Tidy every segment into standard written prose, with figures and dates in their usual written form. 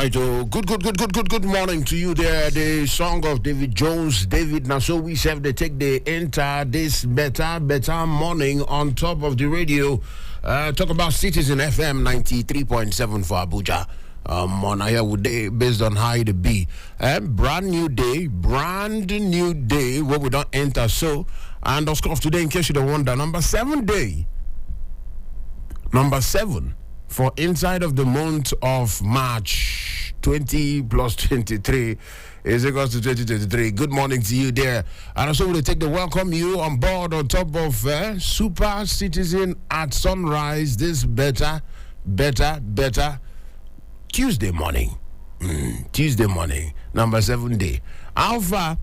right, good morning to you there. The song of David Jones. David, now so we have to take the enter this better morning on top of the radio. Talk about Citizen FM 93.7 for Abuja. On here with day based on how it be. Brand new day, where we don't enter so. And of course today, in case you don't wonder, number 7 for inside of the month of March, 20 plus 23 is equals to 2023. Good morning to you there. And also we'll take the welcome you on board on top of Super Citizen at sunrise this better Tuesday morning. Tuesday morning, number 7 day. Alpha,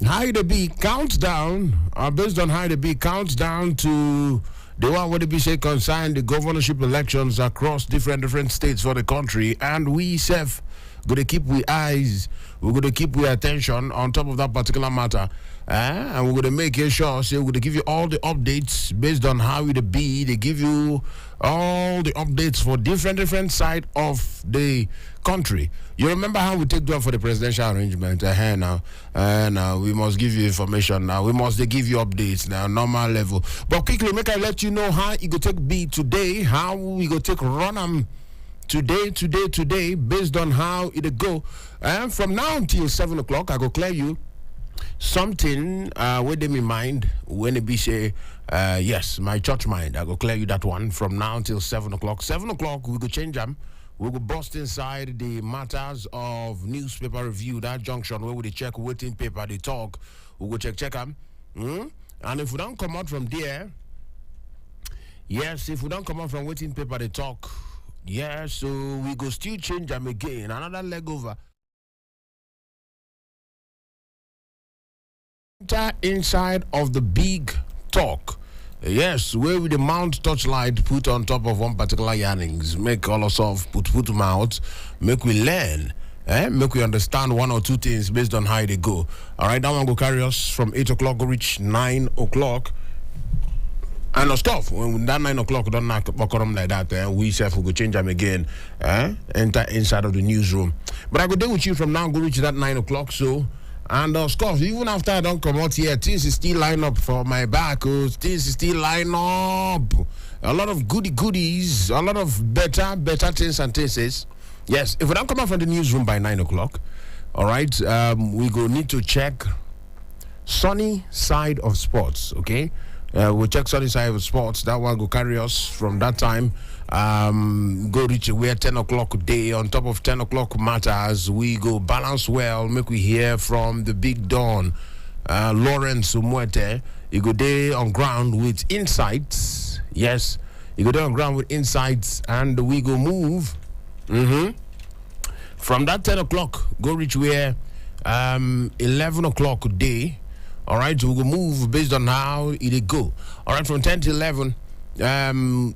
how the be countdown, based on how the be counts down to the one what be say concern the governorship elections across different states for the country, and we self gonna keep we eyes, we're gonna keep we attention on top of that particular matter, and we're gonna make sure we're gonna give you all the updates based on how it be. They give you all the updates for different side of the country. You remember how we take down for the presidential arrangement? Now we must give you information now. We must give you updates now, normal level. But quickly, make I let you know how it go take be today, how we go take run them today, based on how it go. And from now until 7 o'clock, I go clear you something with them in mind when it be say yes, my church mind. I go clear you that one from now until 7 o'clock. 7 o'clock we go change them. We will bust inside the matters of newspaper review, that junction where we check waiting paper, they talk. We go check them. And if we don't come out from there, yes, if we don't come out from waiting paper, they talk. Yes, so we go still change them again. Another leg over. Inside of the big talk. Yes, where with the mount touchlight put on top of one particular yarnings, make all of us put them out, make we learn, make we understand one or two things based on how they go. All right, that one go carry us from 8 o'clock, go reach 9 o'clock. And no stuff. When that 9 o'clock don't knock like that, we self will go change them again, enter inside of the newsroom. But I go deal with you from now, go reach that 9 o'clock, so. And stuff, even after I don't come out here, things is still line up for my back. Things is still line up. A lot of goodies, a lot of better things and things. Yes, if we don't come out from the newsroom by 9 o'clock, all right, we go need to check sunny side of sports, okay? We'll check sunny side of sports. That one go carry us from that time. Go reach where 10 o'clock day. On top of 10 o'clock matters, we go balance well, make we hear from the big Don, Lawrence Umwete. You go there on ground with insights. Yes, you go there on ground with insights, and we go move. From that 10 o'clock, go reach where 11 o'clock day. All right, so we will move based on how it go. All right, from 10 to 11,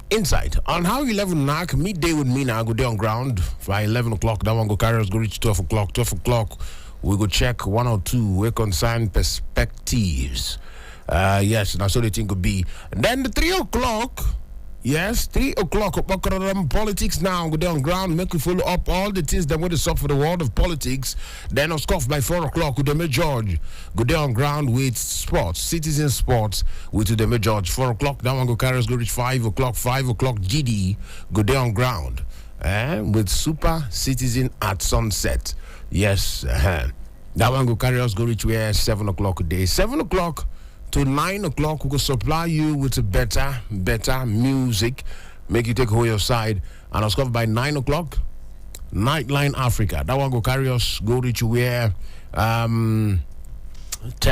insight on how 11 knock midday with me now. Go down on ground by 11 o'clock. That one go carry us, go reach 12 o'clock. 12 o'clock, we go check one or two we concern perspectives. Yes, that's so the thing could be. And then the 3 o'clock. Yes, 3 o'clock. Politics now. Go down ground, make we follow up all the things that went up for the world of politics. Then, of course, by 4 o'clock, with the George. Go down ground with sports, citizen sports, with the George. 4 o'clock, that one go carry us, go reach 5 o'clock. 5 o'clock, GD, go down ground. With super citizen at sunset. Yes, that one go carry us, go reach where 7 o'clock a day. 7 o'clock. To 9 o'clock, we will supply you with better music, make you take hold your side. And of course, by 9 o'clock, Nightline Africa. That one go carry us, go reach where 10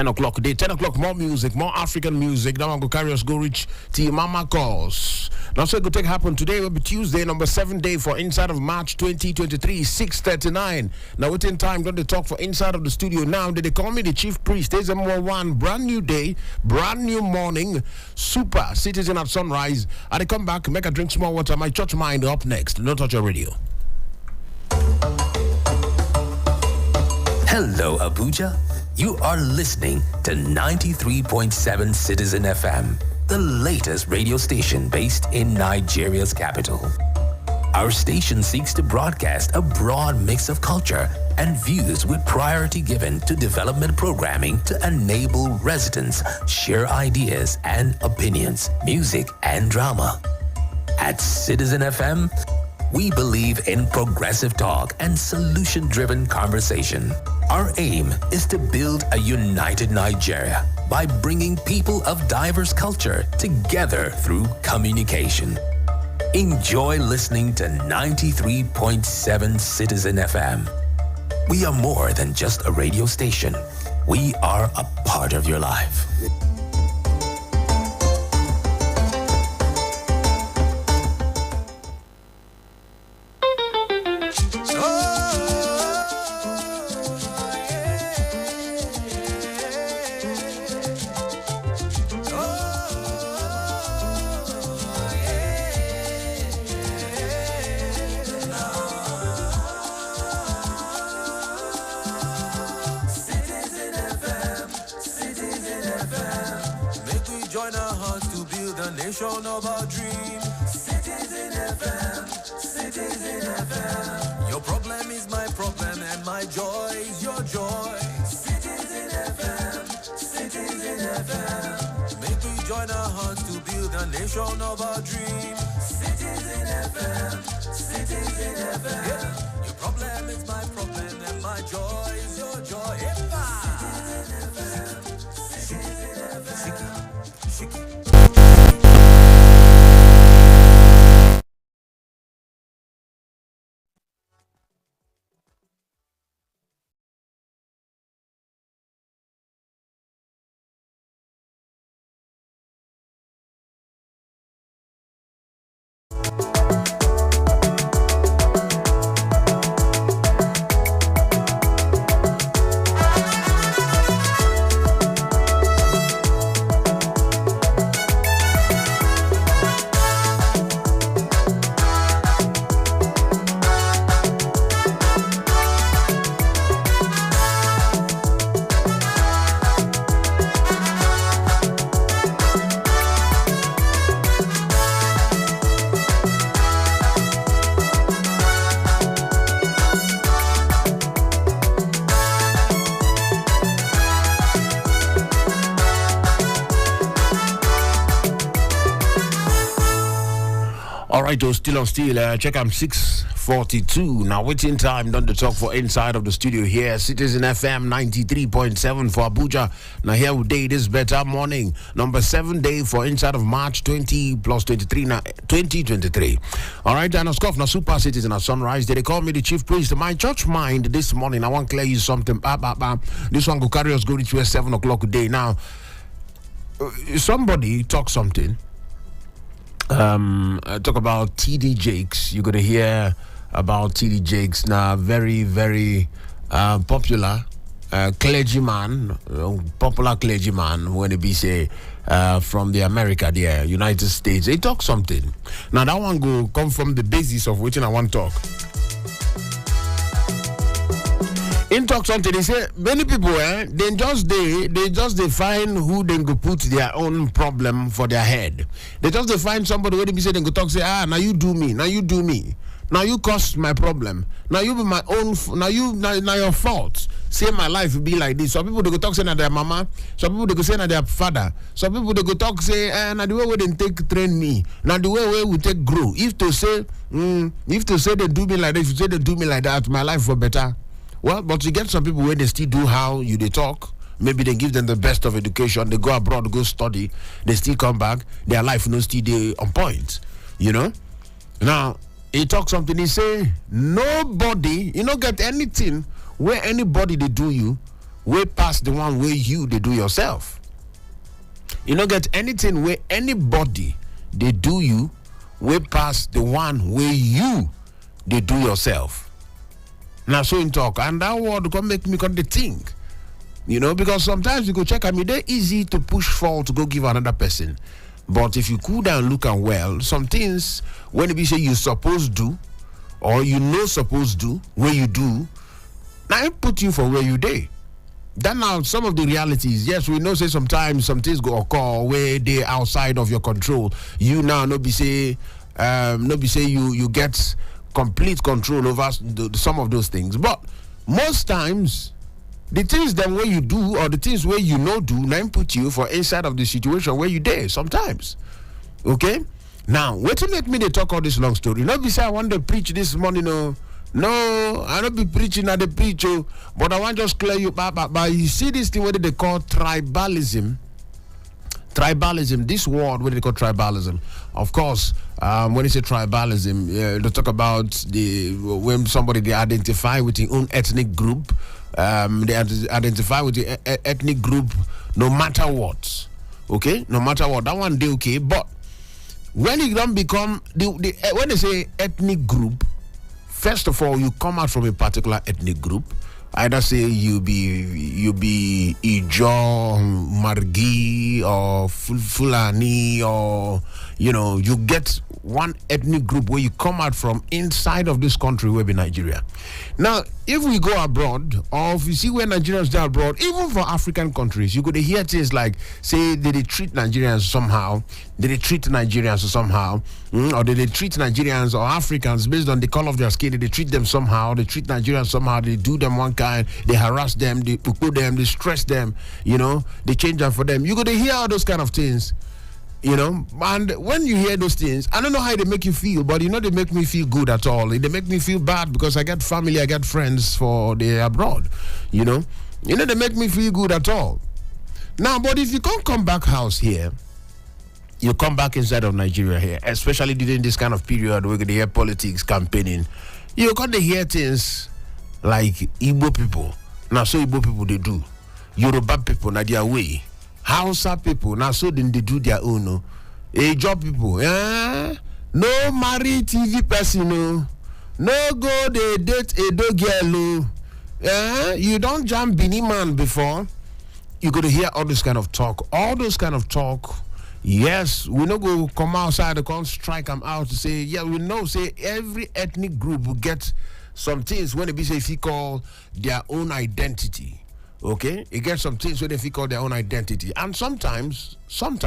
o'clock day. 10 o'clock, more music, more African music. That one go carry us, go reach T Mama Calls. Now, so it could take happen today will be Tuesday, number 7 day for Inside of March 2023, 6:39. Now, within time, going to talk for Inside of the studio now. They call me the Chief Priest. Ezemmuo one, brand new day, brand new morning, Super Citizen at sunrise. And I come back, make a drink small water. My church mind up next. Don't touch your radio. Hello, Abuja. You are listening to 93.7 Citizen FM, the latest radio station based in Nigeria's capital. Our station seeks to broadcast a broad mix of culture and views with priority given to development programming to enable residents share ideas and opinions, music and drama. At Citizen FM, we believe in progressive talk and solution-driven conversation. Our aim is to build a united Nigeria by bringing people of diverse culture together through communication. Enjoy listening to 93.7 Citizen FM. We are more than just a radio station. We are a part of your life. Of our dream. Citizen FM, Citizen FM. Your problem is my problem and my joy is your joy. Citizen FM, Citizen FM. Make we join our hearts to build a nation of our dream. Citizen FM, Citizen FM. Yeah. Your problem is my problem and my joy is your joy. Citizen FM, Citizen FM. Shiki. All right, still on steel. Check I'm 6:42. Now, waiting time, done the talk for inside of the studio here. Citizen FM 93.7 for Abuja. Now, here we day this better morning. Number 7 day for inside of March 20 plus 23, now 2023. All right, and of now Super Citizen at sunrise. They call me the chief priest. My church mind this morning. I want to clear you something. This one go carry us go to 7 o'clock a day. Now, somebody talk something. Talk about TD Jakes. You're gonna hear about TD Jakes now. Very, very popular clergyman, popular clergyman when it be say from the America there, United States. They talk something. Now that one go come from the basis of which I want to talk. In talk something, they say many people they just define who they go put their own problem for their head. They just define somebody where they be say they go talk say now you do me, now you cause my problem, now you be my own, now your fault. Say my life will be like this. Some people they go talk say na their mama, some people they go say na their father, some people they go talk say na the way we they take train me, na the way we take grow. If to say they do me like this, if you say they do me like that, my life for better. Well, but you get some people where they still do how you they talk. Maybe they give them the best of education. They go abroad, go study. They still come back. Their life no still they on point. You know? Now, he talk something. He say, nobody, you don't get anything where anybody they do you, way past the one where you they do yourself. You don't get anything where anybody they do you, way past the one where you they do yourself. Now, so in talk, and that word gonna make me come to think, you know, because sometimes you go check. I mean, they're easy to push forward to go give another person, but if you cool down, look and well, some things when it be say you supposed to, or you know supposed to, where you do, now it put you for where you day. Then now some of the realities, yes, we know say sometimes some things go occur where they outside of your control. You now no be say No be say you get complete control over some of those things, but most times the things that where you do or the things where you know do now put you for inside of the situation where you there sometimes. Okay, now what to make me they talk all this long story? Not be say I want to preach this morning. No, I don't be preaching at the preach, but I want to just clear you but you see this thing what they call tribalism. Tribalism, this word, what do they call tribalism? Of course, when they say tribalism, they talk about when somebody they identify with their own ethnic group, they identify with the ethnic group no matter what. Okay, no matter what, that one they okay. But when it don't become when they say ethnic group, first of all, you come out from a particular ethnic group. Either say you be Ijo, Margi, or Fulani, or you get one ethnic group where you come out from inside of this country, where be Nigeria. Now, if we go abroad, or if you see where Nigerians are abroad, even for African countries, you could hear things like, say, they treat Nigerians somehow, they treat Nigerians somehow, or they treat Nigerians or Africans based on the color of their skin, they treat them somehow, they treat Nigerians somehow, they do them one kind, they harass them, they put them, they stress them, they change them for them. You could hear all those kind of things. And when you hear those things, I don't know how they make you feel, but they make me feel good at all. They make me feel bad because I got family, I got friends they're abroad, they make me feel good at all. Now, but if you can't come back house here, you come back inside of Nigeria here, especially during this kind of period where they hear politics, campaigning, you can't hear things like Igbo people. Now, so Igbo people, they do. Yoruba people, now their way. Hausa people, now so then they do their own. No? Job people, no marry TV person, no go they date a dog girl. You don't jump Bini man before. You got to hear all this kind of talk. All those kind of talk. Yes, we no go come outside and come strike them out to say, yeah, we know, say every ethnic group will get some things when they be say if you call their own identity. Okay, it gets some things where they call their own identity, and sometimes, some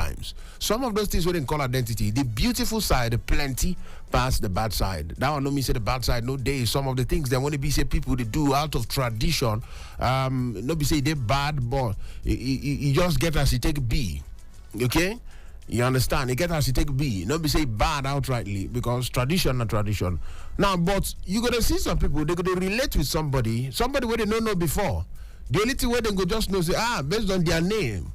of those things where they call identity, the beautiful side, the plenty, past the bad side. That one no me say the bad side, no day. Some of the things that want to be say people they do out of tradition, no be say they bad, but you just get as you take B, okay. You understand? You get as you take B. Not be say bad outrightly because tradition not tradition. Now, but you gotta see some people they gonna relate with somebody where they don't know before. The only thing where they go just know say based on their name,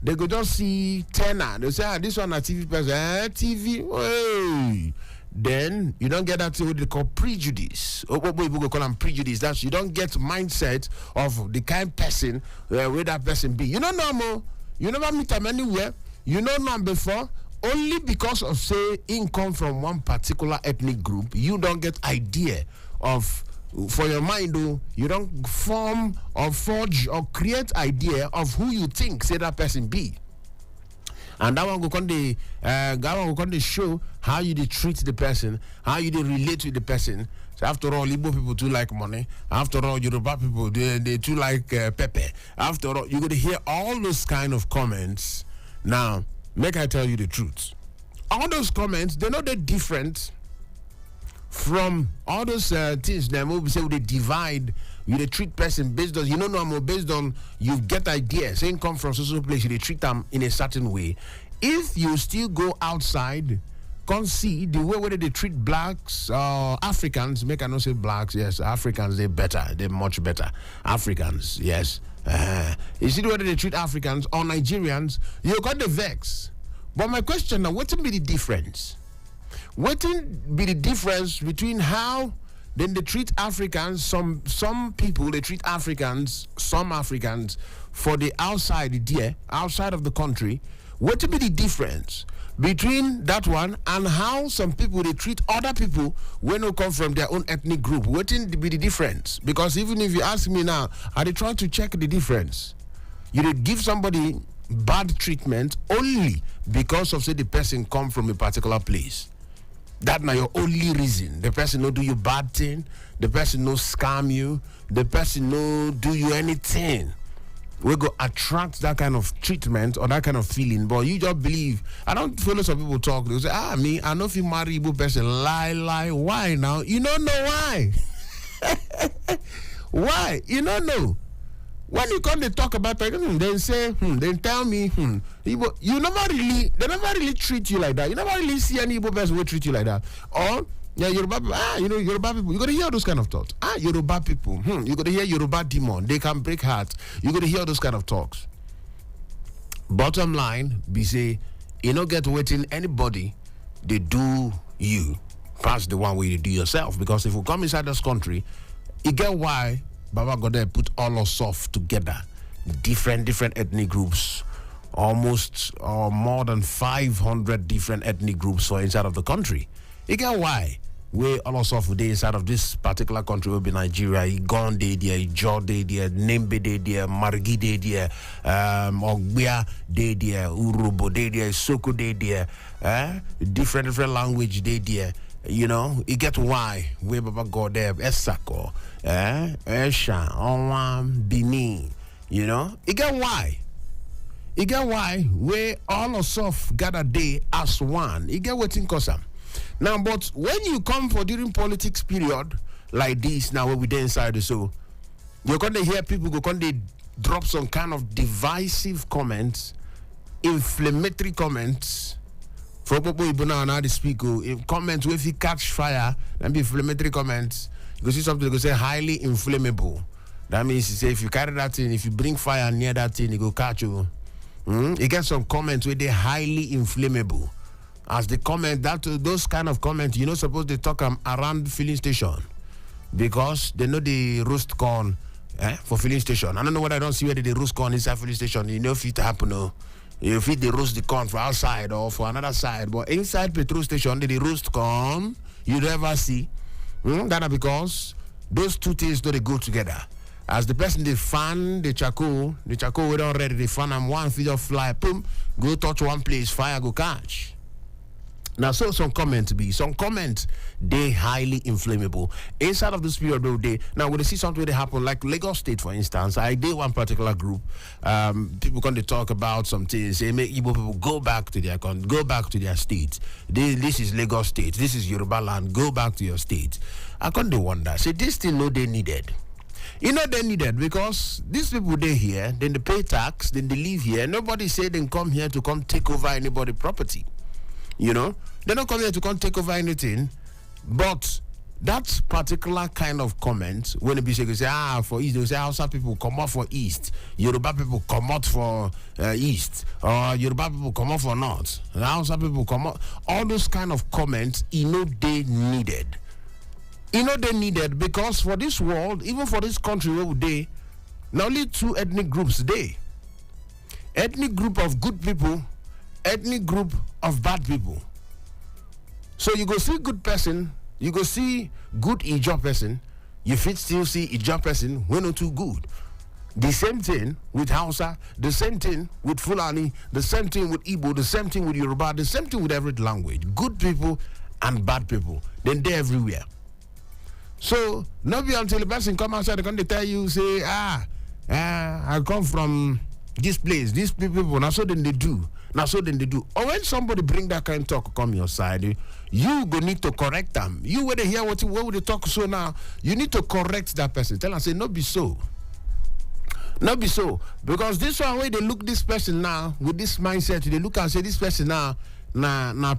they go just see tenor. They say this one a TV person, TV. Hey. Then you don't get that thing what they call prejudice. Or what people call them prejudice. That's you don't get mindset of the kind of person where that person be. You don't know more. You never meet them anywhere. You know them before. Only because of say income from one particular ethnic group, you don't get idea of. For your mind, though, you don't form or forge or create idea of who you think say that person be. And that one go come to show how you treat the person, how you relate with the person. So after all, Igbo people too like money. After all, Yoruba people they too like pepper. After all, you're gonna hear all those kind of comments. Now, make I tell you the truth. All those comments, they're not that different from all those things that we say they divide, you treat person based on based on you get ideas saying come from social place, you treat them in a certain way. If you still go outside, can't see the way whether they treat blacks or Africans, make I not say blacks, yes, Africans they're much better. Africans, yes. You see the way they treat Africans or Nigerians, you got the vex. But my question now, what will be the difference? What will be the difference between how then they treat Africans, some people they treat Africans, some Africans for the outside of the country? What will be the difference between that one and how some people they treat other people when they come from their own ethnic group? What will be the difference? Because even if you ask me now, are they trying to check the difference? You did give somebody bad treatment only because of say the person come from a particular place. That now your only reason. The person no do you bad thing, the person no scam you, the person no do you anything. we go attract that kind of treatment or that kind of feeling. But you just believe. I don't follow some people talk. They say, me, I know if you marry Igbo person, lie. Why now? You don't know why. Why? You don't know. When you come to talk about it, they say, they tell me, Igbo, they never really treat you like that. You never really see any Igbo person will treat you like that. Or, Yoruba people, Yoruba people, you got to hear those kind of thoughts. Yoruba people, you got to hear Yoruba demon, they can break hearts. You got to hear those kind of talks. Bottom line, be say, you don't get waiting anybody, they do you, past the one way you do yourself. Because if you come inside this country, you get why Baba God there put all us off together, different ethnic groups, almost or more than 500 different ethnic groups for inside of the country. You get why we all us off today inside of this particular country will be Nigeria. Igon day there, Ijo day there, Nembe day there, Margi day there, Ogbia day there, Urubo day there, Soko day there, different language day there. You know, you get why we Baba God there, Esako, Esha, Onwan, Bini. You know, you get why. You get why we all us off gather day as one. You get what in Kosam. Now, but when you come for during politics period like this, now where we there inside the show, you're going to hear people go going to drop some kind of divisive comments, inflammatory comments. For people who now how they speak, if comments if you catch fire, and be inflammatory comments, you go see something they go say highly inflammable. That means you say if you carry that thing, if you bring fire near that thing, it go catch you. You get some comments where they highly inflammable. As the comment that those kind of comments, you're not supposed to talk around filling station because they know they roast corn for filling station. I don't know whether I don't see whether they roast corn inside filling station. You know if it happen, no. If they roast the corn for outside or for another side, but inside petrol station they roast corn, you never see. That because those two things don't they go together. As the person they fan the charcoal we don't ready they fan and one feed of fly, boom, go touch one place, fire go catch. Now, so some comments they highly inflammable. Inside of this period of day, now when they see something that happen, like Lagos State, for instance, I did one particular group. People come to talk about some things. They make Igbo people go back to their state. This is Lagos State. This is Yoruba land. Go back to your state. I come to wonder. Say this thing no they needed. You know they needed because these people they here, then they pay tax, then they live here. Nobody say they come here to come take over anybody property. You know, they don't come here to come take over anything, but that particular kind of comment, when it be say, for East, they say Hausa people come out for East, Yoruba people come out for East, or Yoruba people come out for North, and Hausa people come out. All those kind of comments, they needed. They needed because for this world, even for this country where we not only two ethnic groups today. Ethnic group of good people, ethnic group of bad people. So you go see good person, you go see good Ijo person, you fit still see Ijo person when not too good. The same thing with Hausa, the same thing with Fulani, the same thing with Igbo, the same thing with Yoruba, the same thing with every language. Good people and bad people. Then they're everywhere. So not be until the person come outside, they're going to tell you, say, I come from this place, these people, now so then they do. Or when somebody bring that kind of talk come your side, you go need to correct them. You when they hear what would they talk so now, you need to correct that person. Tell them, say, not be so. Not be so. Because this one way they look this person now, with this mindset, they look and say this person now,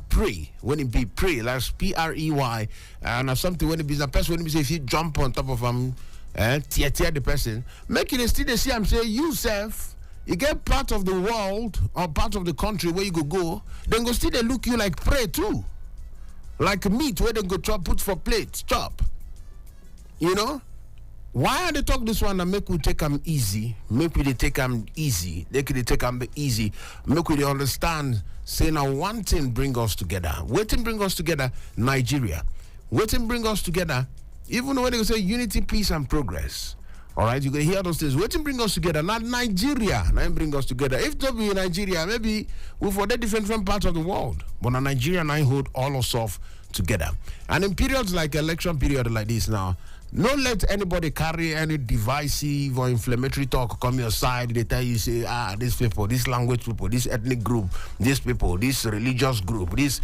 pray. When it be pray, like P-R-E-Y, and something when it be the person when it be say if you jump on top of them, tear the person, make it still they see I'm say you self. You get part of the world or part of the country where you go, then go still they look you like prey too. Like meat where they go chop, put for plates, chop. You know? Why are they talk this one and make we take them easy? Make we they take them easy. They could take them easy. Make we they understand. Say now one thing bring us together. Waiting bring us together, Nigeria. Waiting bring us together, even when they say unity, peace, and progress. All right, you can hear those things. Waiting bring us together, not Nigeria. Now bring us together. If don't be in Nigeria, maybe we for the different parts of the world. But in Nigeria, now hold all us off together. And in periods like election period like this now, Don't let anybody carry any divisive or inflammatory talk come your side. They tell you, say, these people, this language people, this ethnic group, these people, this religious group, this.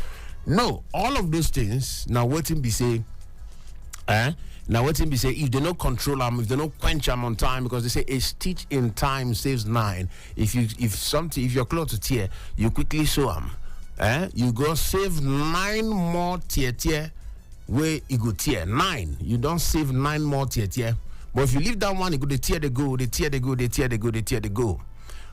No, all of those things, now waiting be say, now waiting be say, if they don't control them, if they don't quench them on time, because they say a stitch in time saves 9. If you're close to tear, you quickly sew them. You go save 9 more tear. Where you go tear 9, you don't save 9 more tear. But if you leave that one, you go the tear they go.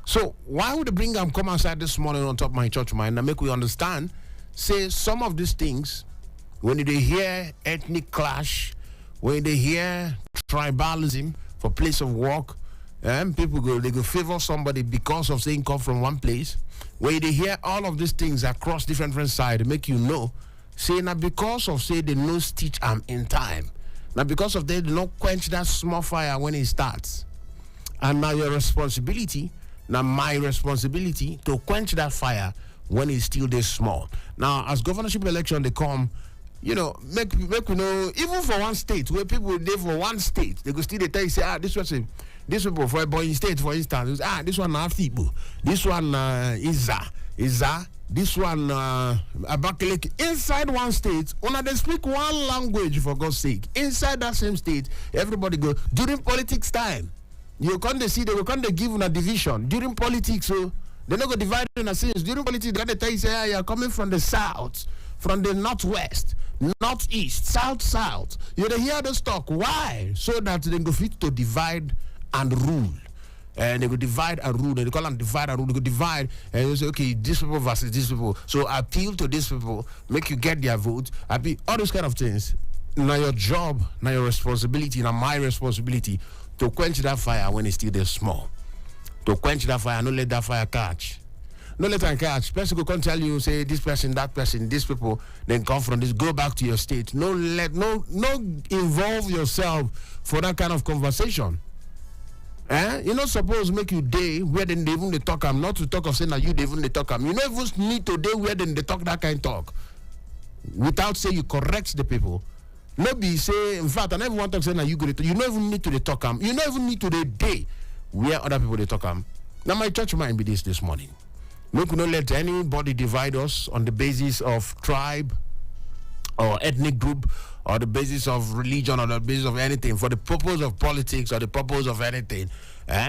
So why would the bring them come outside this morning on top of my church mind and make we understand? Say some of these things, when they hear ethnic clash, when they hear tribalism for place of work, people they go favor somebody because of saying come from one place. When they hear all of these things across different sides, make you know. Say now because of say they no stitch in time. Now because of they do not quench that small fire when it starts. And now your responsibility, now my responsibility to quench that fire when it's still this small. Now as governorship election they come, make we know, even for one state where people live for one state, they go still they tell you say this people for a boy state for instance, this one Afibu, this one Iza. This one, Abakaliki, inside one state, they speak one language for God's sake. Inside that same state, everybody go, during politics time, you can't see, they will come to give a division. During politics, so they're not going to divide in a sense. During politics, they're going to tell you, say, you're coming from the south, from the northwest, northeast, south. You hear this talk. Why? So that they go fit to divide and rule. And they will divide and rule. They call them divide and rule. They go divide and they say, okay, these people versus these people. So appeal to these people, make you get their vote. Appeal, all those kind of things. Now your job, now your responsibility, now my responsibility to quench that fire when it's still there small. To quench that fire, not let that fire catch. Not let them catch. Person go come tell you, say this person, that person, these people, then come from this. Go back to your state. No involve yourself for that kind of conversation. You not suppose make you day where then they even they talk not to talk of saying that you they even they talk You not even need to day where then they talk that kind of talk. Without say you correct the people. Not be say, in fact, I never want to say that you go to you not even need to they talk You not even need to the day where other people they talk Now my church might be this morning. We could not let anybody divide us on the basis of tribe or ethnic group or the basis of religion or the basis of anything, for the purpose of politics or the purpose of anything.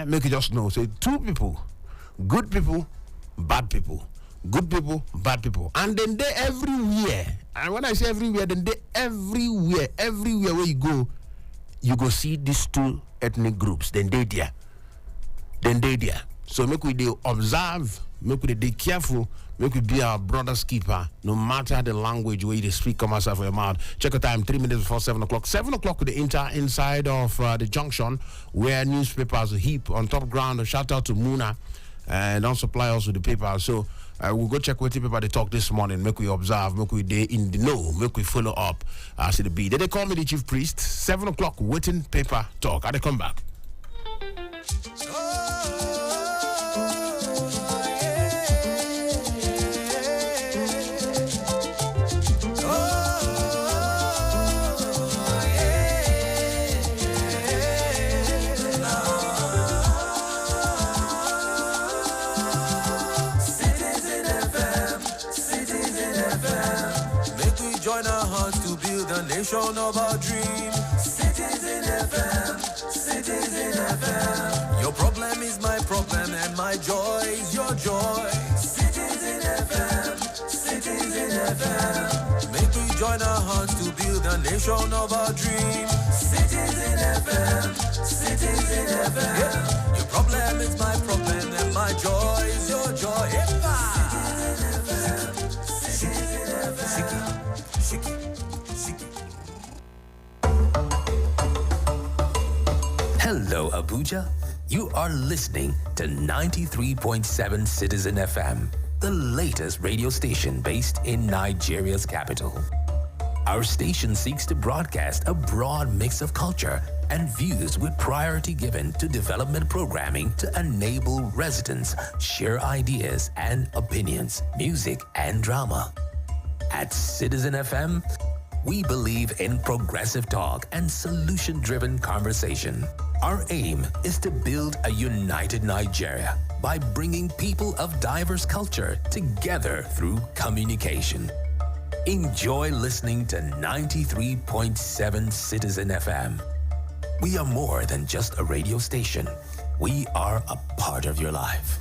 Make you just know. Say 2 people, good people, bad people. Good people, bad people. And then they everywhere. And when I say everywhere, then they everywhere where you go see these 2 ethnic groups. Then they there. So make we they observe, make we they careful, make we be our brother's keeper, no matter the language where you speak come outside for your mouth. Check the time, 3 minutes before 7 o'clock. 7 o'clock with the inside of the junction where newspapers heap on top ground. Shout out to Muna and don't supply us with the paper. So we'll go check what the paper they talk this morning. Make we observe, make we they in the know, make we follow up. See the B. They call me the chief priest. 7 o'clock waiting paper talk. I they come back. Nation of our dream. Citizen FM, Citizen FM. Your problem is my problem and my joy is your joy. Citizen FM, Citizen FM. Make we join our hearts to build a nation of our dream. Citizen FM, Citizen FM. Yeah. Your problem is my problem and my joy is your joy. Citizen FM, Citizen FM. Shiki. Hello, Abuja. You are listening to 93.7 Citizen FM, the latest radio station based in Nigeria's capital. Our station seeks to broadcast a broad mix of culture and views with priority given to development programming to enable residents share ideas and opinions, music and drama. At Citizen FM, We believe in progressive talk and solution-driven conversation. Our aim is to build a united Nigeria by bringing people of diverse culture together through communication. Enjoy listening to 93.7 Citizen FM. We are more than just a radio station. We are a part of your life.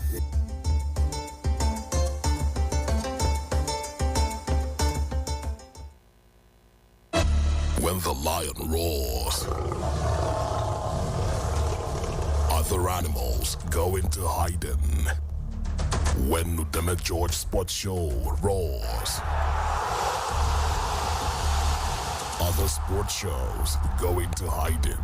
When the lion roars, other animals go into hiding. When Udeme George Sports Show roars, other sports shows go into hiding.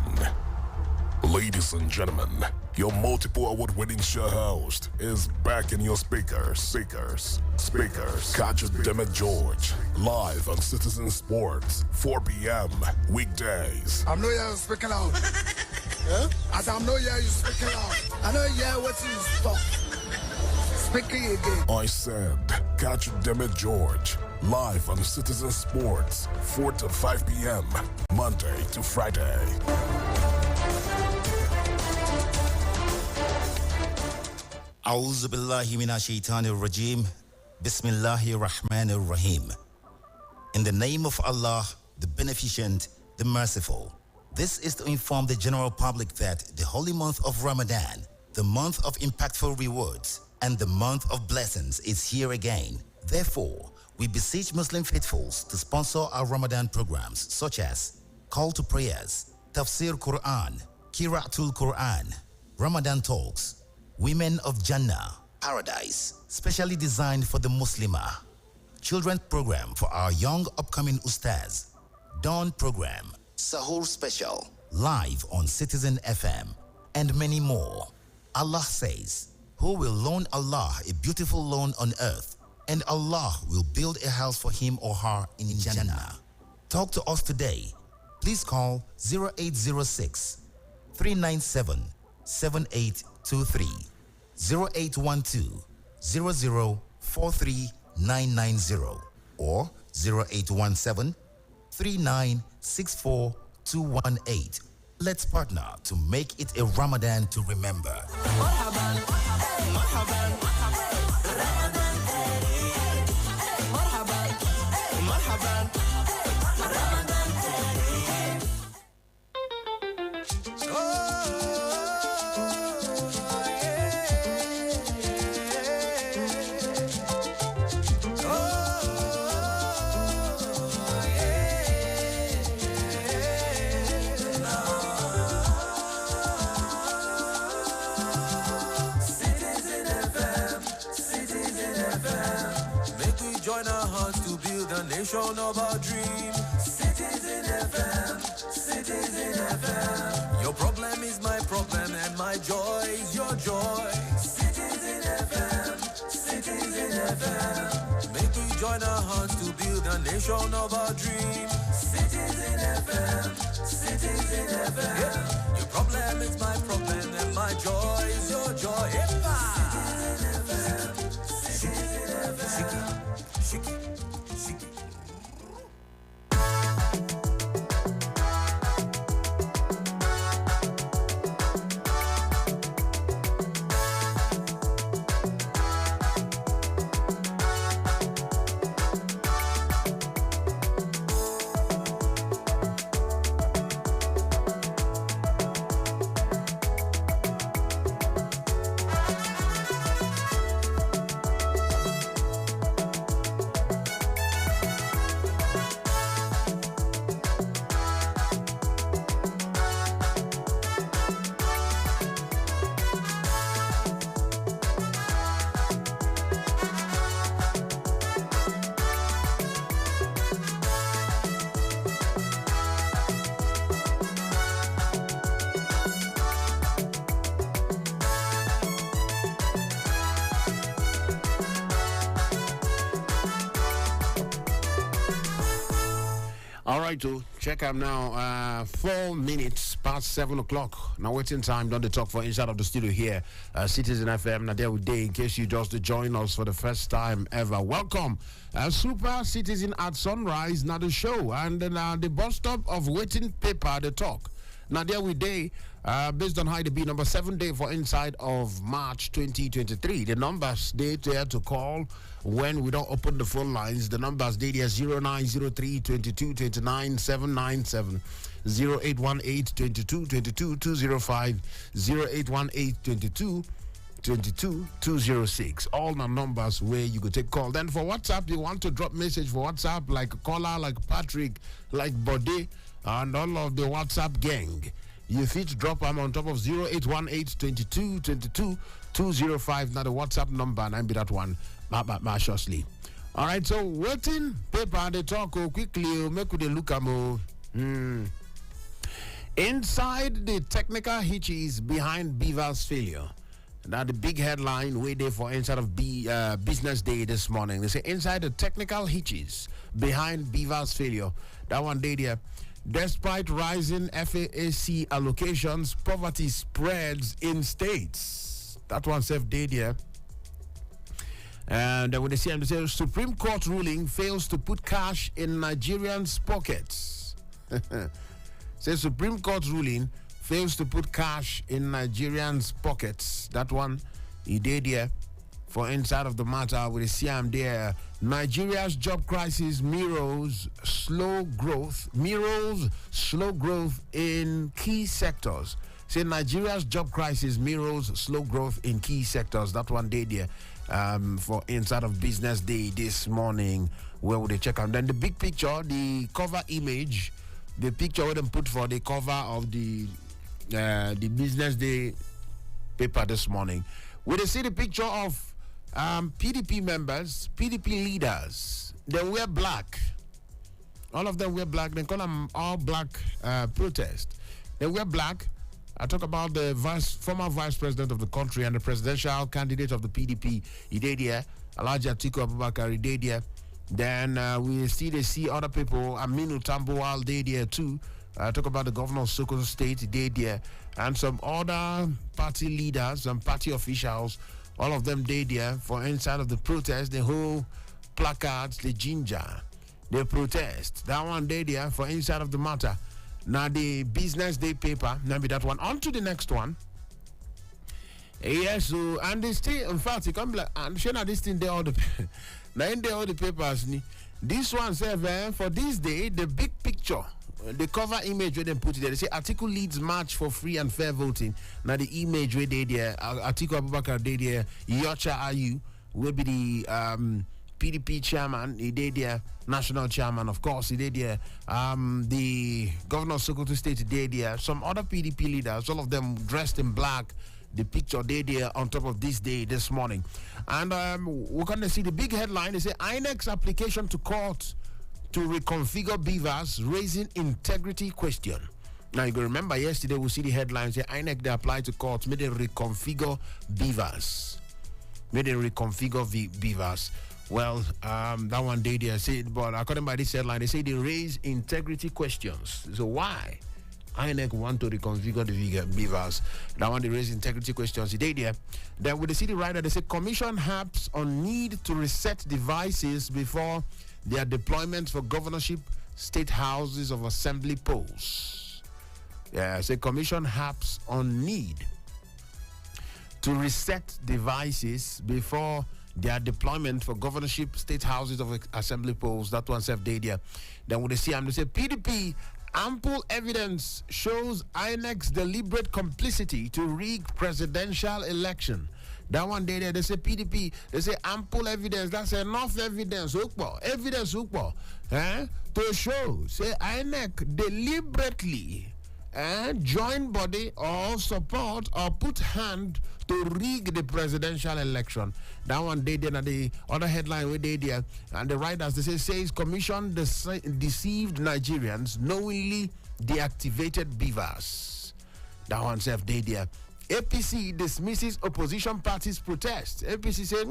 Ladies and gentlemen, your multiple award-winning show host is back in your speakers. Catch Udeme George live on Citizen Sports, 4 p.m. weekdays. I'm not here speaking loud. Huh? As I'm not here, you speaking loud. I know hear what you talk. Speaking again. I said, catch Udeme George live on Citizen Sports, 4 to 5 p.m. Monday to Friday. A'udhu billahi minash shaitanir rajim. Bismillahir rahmanir rahim. In the name of Allah, the Beneficent, the Merciful. This is to inform the general public that the holy month of Ramadan, the month of impactful rewards, and the month of blessings is here again. Therefore, we beseech Muslim faithfuls to sponsor our Ramadan programs such as Call to Prayers, Tafsir Quran, Qira'atul Quran, Ramadan Talks, Women of Jannah, Paradise, specially designed for the Muslimah, Children's Program for our young upcoming Ustaz, Dawn Program, Sahur Special, live on Citizen FM, and many more. Allah says, who will loan Allah a beautiful loan on earth, and Allah will build a house for him or her in Jannah. Talk to us today. Please call 0806 397 7823, 0812 0043990, or 0817 3964218. Let's partner to make it a Ramadan to remember. Nation of our dream. Citizen FM, Citizen FM. Your problem is my problem and my joy is your joy. Citizen FM, Citizen FM. Make we join our hearts to build a nation of our dream. Citizen FM, Citizen FM. Yeah. Your problem is my problem and my joy is your joy. Citizen FM, Citizen FM. Shiki, shiki. All right, to check out now. 4 minutes past 7 o'clock. Now, waiting time. Don't talk for inside of the studio here. Citizen FM. Now, there we day. In case you just join us for the first time ever, welcome. Super Citizen at Sunrise. Now the show and the bus stop of waiting paper. The talk. Now, there we day, based on how it be number 7 day for inside of March 2023. The numbers they there to call when we don't open the phone lines. The numbers they there 0903 22 29 797 0818 22 22 205 0818 22 22 206. All the numbers where you could take call. Then for WhatsApp, you want to drop message for WhatsApp like a caller, like Patrick, like Bode, and all of the WhatsApp gang. You fit drop them on top of 0818 22 22 205. Now the WhatsApp number, and I be that one. Shortly. All right, so waiting paper, they talk quickly, make with the look inside the technical hitches behind Beaver's failure. Now the big headline way there for inside of Business Day this morning. They say inside the technical hitches behind Beaver's failure. That one day there. Despite rising FAAC allocations, poverty spreads in states. That one self day there. And when they say Supreme Court ruling fails to put cash in Nigerians' pockets. Say Supreme Court ruling fails to put cash in Nigerians' pockets. That one he did here for inside of the matter with the CM there. Nigeria's job crisis mirrors slow growth in key sectors. Say Nigeria's job crisis mirrors slow growth in key sectors. That one day there for inside of Business Day this morning. Where would they check out? Then the big picture, the cover image, the picture where them put for the cover of the Business Day paper this morning. Where they see the picture of PDP members, PDP leaders. They wear black. All of them wear black. They call them all black protest. They wear black. I talk about the former vice president of the country and the presidential candidate of the PDP, Idedia, Alhaji Atiku Abubakar Idedia. Then we see other people, Aminu Tambuwal Idedia too. Talk about the governor of Sokoto State, Idedia, and some other party leaders and party officials. All of them Idedia for inside of the protest, the whole placards, the ginger, they protest. That one Idedia for inside of the matter. Now the Business Day paper, now be that one. On to the next one. Yes, so and they stay. In fact, you come like I'm sure now this thing they all the now in there all the papers. This one says for this day, the big picture, the cover image where they put it there. They say Atiku leads march for free and fair voting. Now the image where they there, Atiku Abubakar they there, Yocha Ayu will be the PDP chairman, he did there, national chairman, of course, he did there, the governor of Sokoto State, he did there, some other PDP leaders, all of them dressed in black. The picture they there on top of this day, this morning. And we're going to see the big headline. They say INEC's application to court to reconfigure Beavers raising integrity question. Now you can remember yesterday we see the headline say INEC they applied to court, made they reconfigure Beavers. Beavers. Well, that one day they said, but according by this headline, they say they raise integrity questions. So why? INEC want to reconfigure the Beavers. That one they raise integrity questions. They there. Then with the city rider, they say commission harps on need to reset devices before their deployment for governorship, state houses of assembly polls. Yeah, say commission harps on need to reset devices before their deployment for governorship, state houses of assembly polls. That one self day there. Then with the CM, they say PDP ample evidence shows INEC's deliberate complicity to rig presidential election. That one day there, they say PDP, they say ample evidence. That's enough evidence. Evidence to show, say INEC deliberately join body or support or put hand to rig the presidential election. That one day there, the other headline where they there, and the writers they says commission deceived Nigerians knowingly deactivated Beavers. That one self day there. APC dismisses opposition parties' protest. APC said,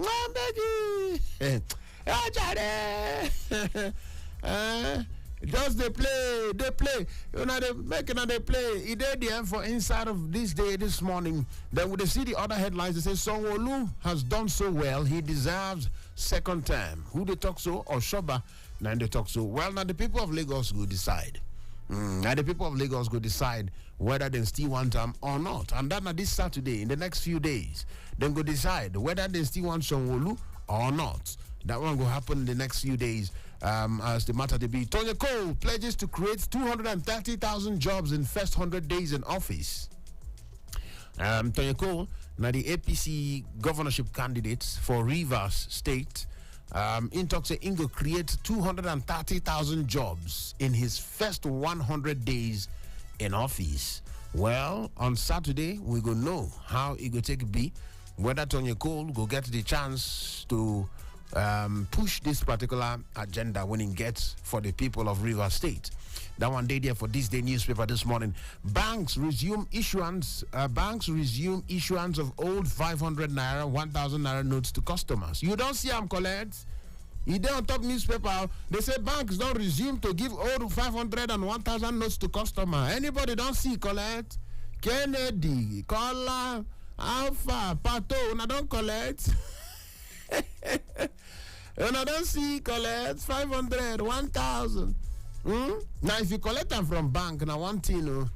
Just they play. You know, they make another play. It did there for inside of this day, this morning. Then when they see the other headlines, they say Sanwo-Olu has done so well. He deserves second term. Who they talk so? Or Shoba? Now they talk so. Well, now the people of Lagos will decide. Now the people of Lagos will decide whether they still want them or not. And then this Saturday, in the next few days, then go decide whether they still want Sanwo-Olu or not. That one will happen in the next few days. As the matter to be. Tony Cole pledges to create 230,000 jobs in first 100 days in office. Tony Cole, now the APC governorship candidates for Rivers State, in talks say Ingo create 230,000 jobs in his first 100 days in office. Well, on Saturday, we go know how it go take be, whether Tony Cole go get the chance to push this particular agenda when it gets for the people of Rivers State. That one day there for this day newspaper this morning. Banks resume issuance of old 500 naira, 1,000 naira notes to customers. You don't see them collect. You don't talk newspaper. They say banks don't resume to give old 500 and 1,000 notes to customer. Anybody don't see collect? Kennedy, Kola, Alpha, Pato, I don't collect. And I don't see collect 500, 1,000. Now, if you collect them from bank, now one thing, will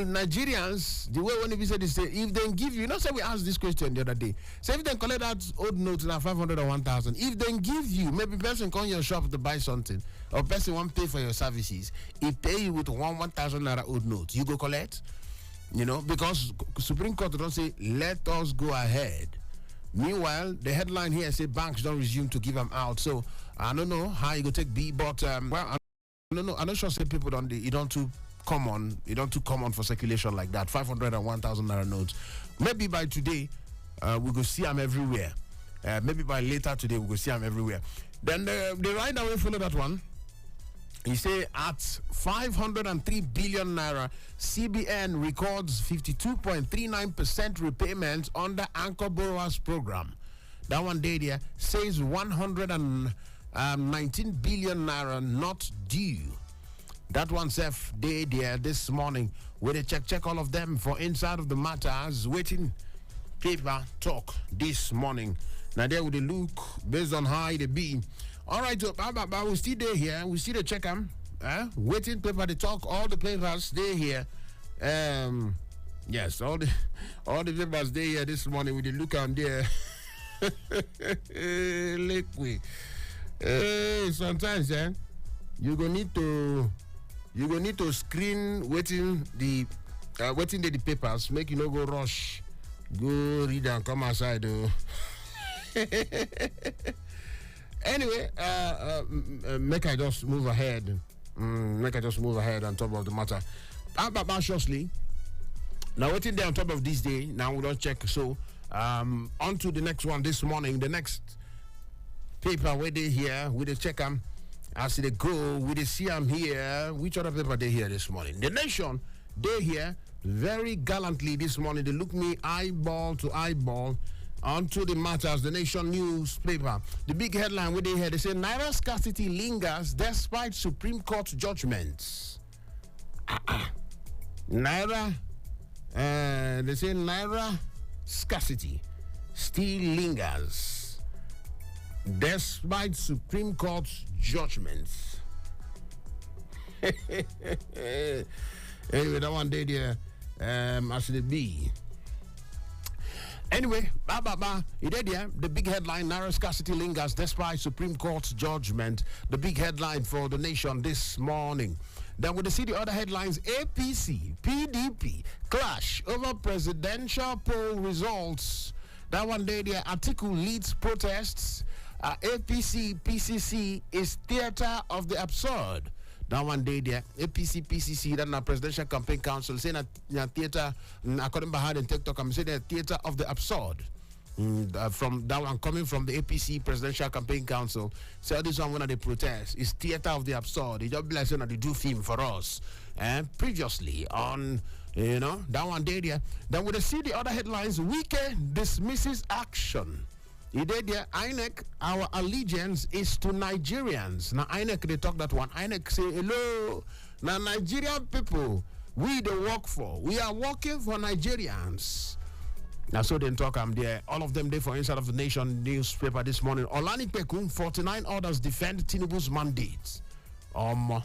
Nigerians, the way when we say this, if they give you, say we asked this question the other day. Say if they collect that old note now 500 or 1,000, if they give you, maybe person come your shop to buy something, or person won't pay for your services, he pay you with 1,000 naira old note, you go collect, because Supreme Court don't say let us go ahead. Meanwhile, the headline here say banks don't resume to give them out. So I don't know how you go take B, but I don't know. I'm not sure say people don't. It don't too common. It don't too common for circulation like that. 500 and 1,000 naira notes. Maybe by today, we go see them everywhere. Maybe by later today, we go see them everywhere. Then the right away follow that one. He say at 503 billion naira, CBN records 52.39% repayment under Anchor Borrowers Program. That one day there says 119 billion naira not due. That one self day there this morning. Where they check all of them for inside of the matters. Waiting paper talk this morning. Now there with the look based on how it be. All right, so we still there here. We still check them. Waiting paper to talk. All the papers they here. Yes, all the papers they here this morning. We did look on there. Liquid. Sometimes, you gonna need to screen waiting the papers. Make you no go rush. Go read and come outside. Anyway, make I just move ahead. On top of the matter. About shortly. Now, waiting there on top of this day. Now we don't check. So, on to the next one this morning. The next paper where they here, we they check them as they go. We they see them here. Which other paper they here this morning? The Nation, they here very gallantly this morning. They look me eyeball to eyeball. Onto the matters, the Nation newspaper. The big headline where they had, they say Naira scarcity lingers despite Supreme Court judgments. Naira, they say Naira scarcity still lingers despite Supreme Court judgments. Anyway, that one day there, as it be. Anyway, the big headline, Naira scarcity lingers despite Supreme Court judgment. The big headline for the Nation this morning. Then we see the other headlines, APC, PDP, clash over presidential poll results. That one day, the article leads protests. APC, PCC is theater of the absurd. That one day there, APC, PCC, then the Presidential Campaign Council saying that theater, according to Bahad and TikTok, I'm saying the theater of the absurd. From that one coming from the APC Presidential Campaign Council. So this one of the protests is theater of the absurd. It's just blessing that they do film for us. And previously on, that one day there. Then we see the other headlines. Wike dismisses action You did there, INEC, our allegiance is to Nigerians. Now, INEC, they talk that one. INEC say, hello, now Nigerian people, we the work for. We are working for Nigerians. Now, so they talk, I'm there. All of them there for Inside of the Nation newspaper this morning. Olani Pekun, 49 others defend Tinubu's mandate. All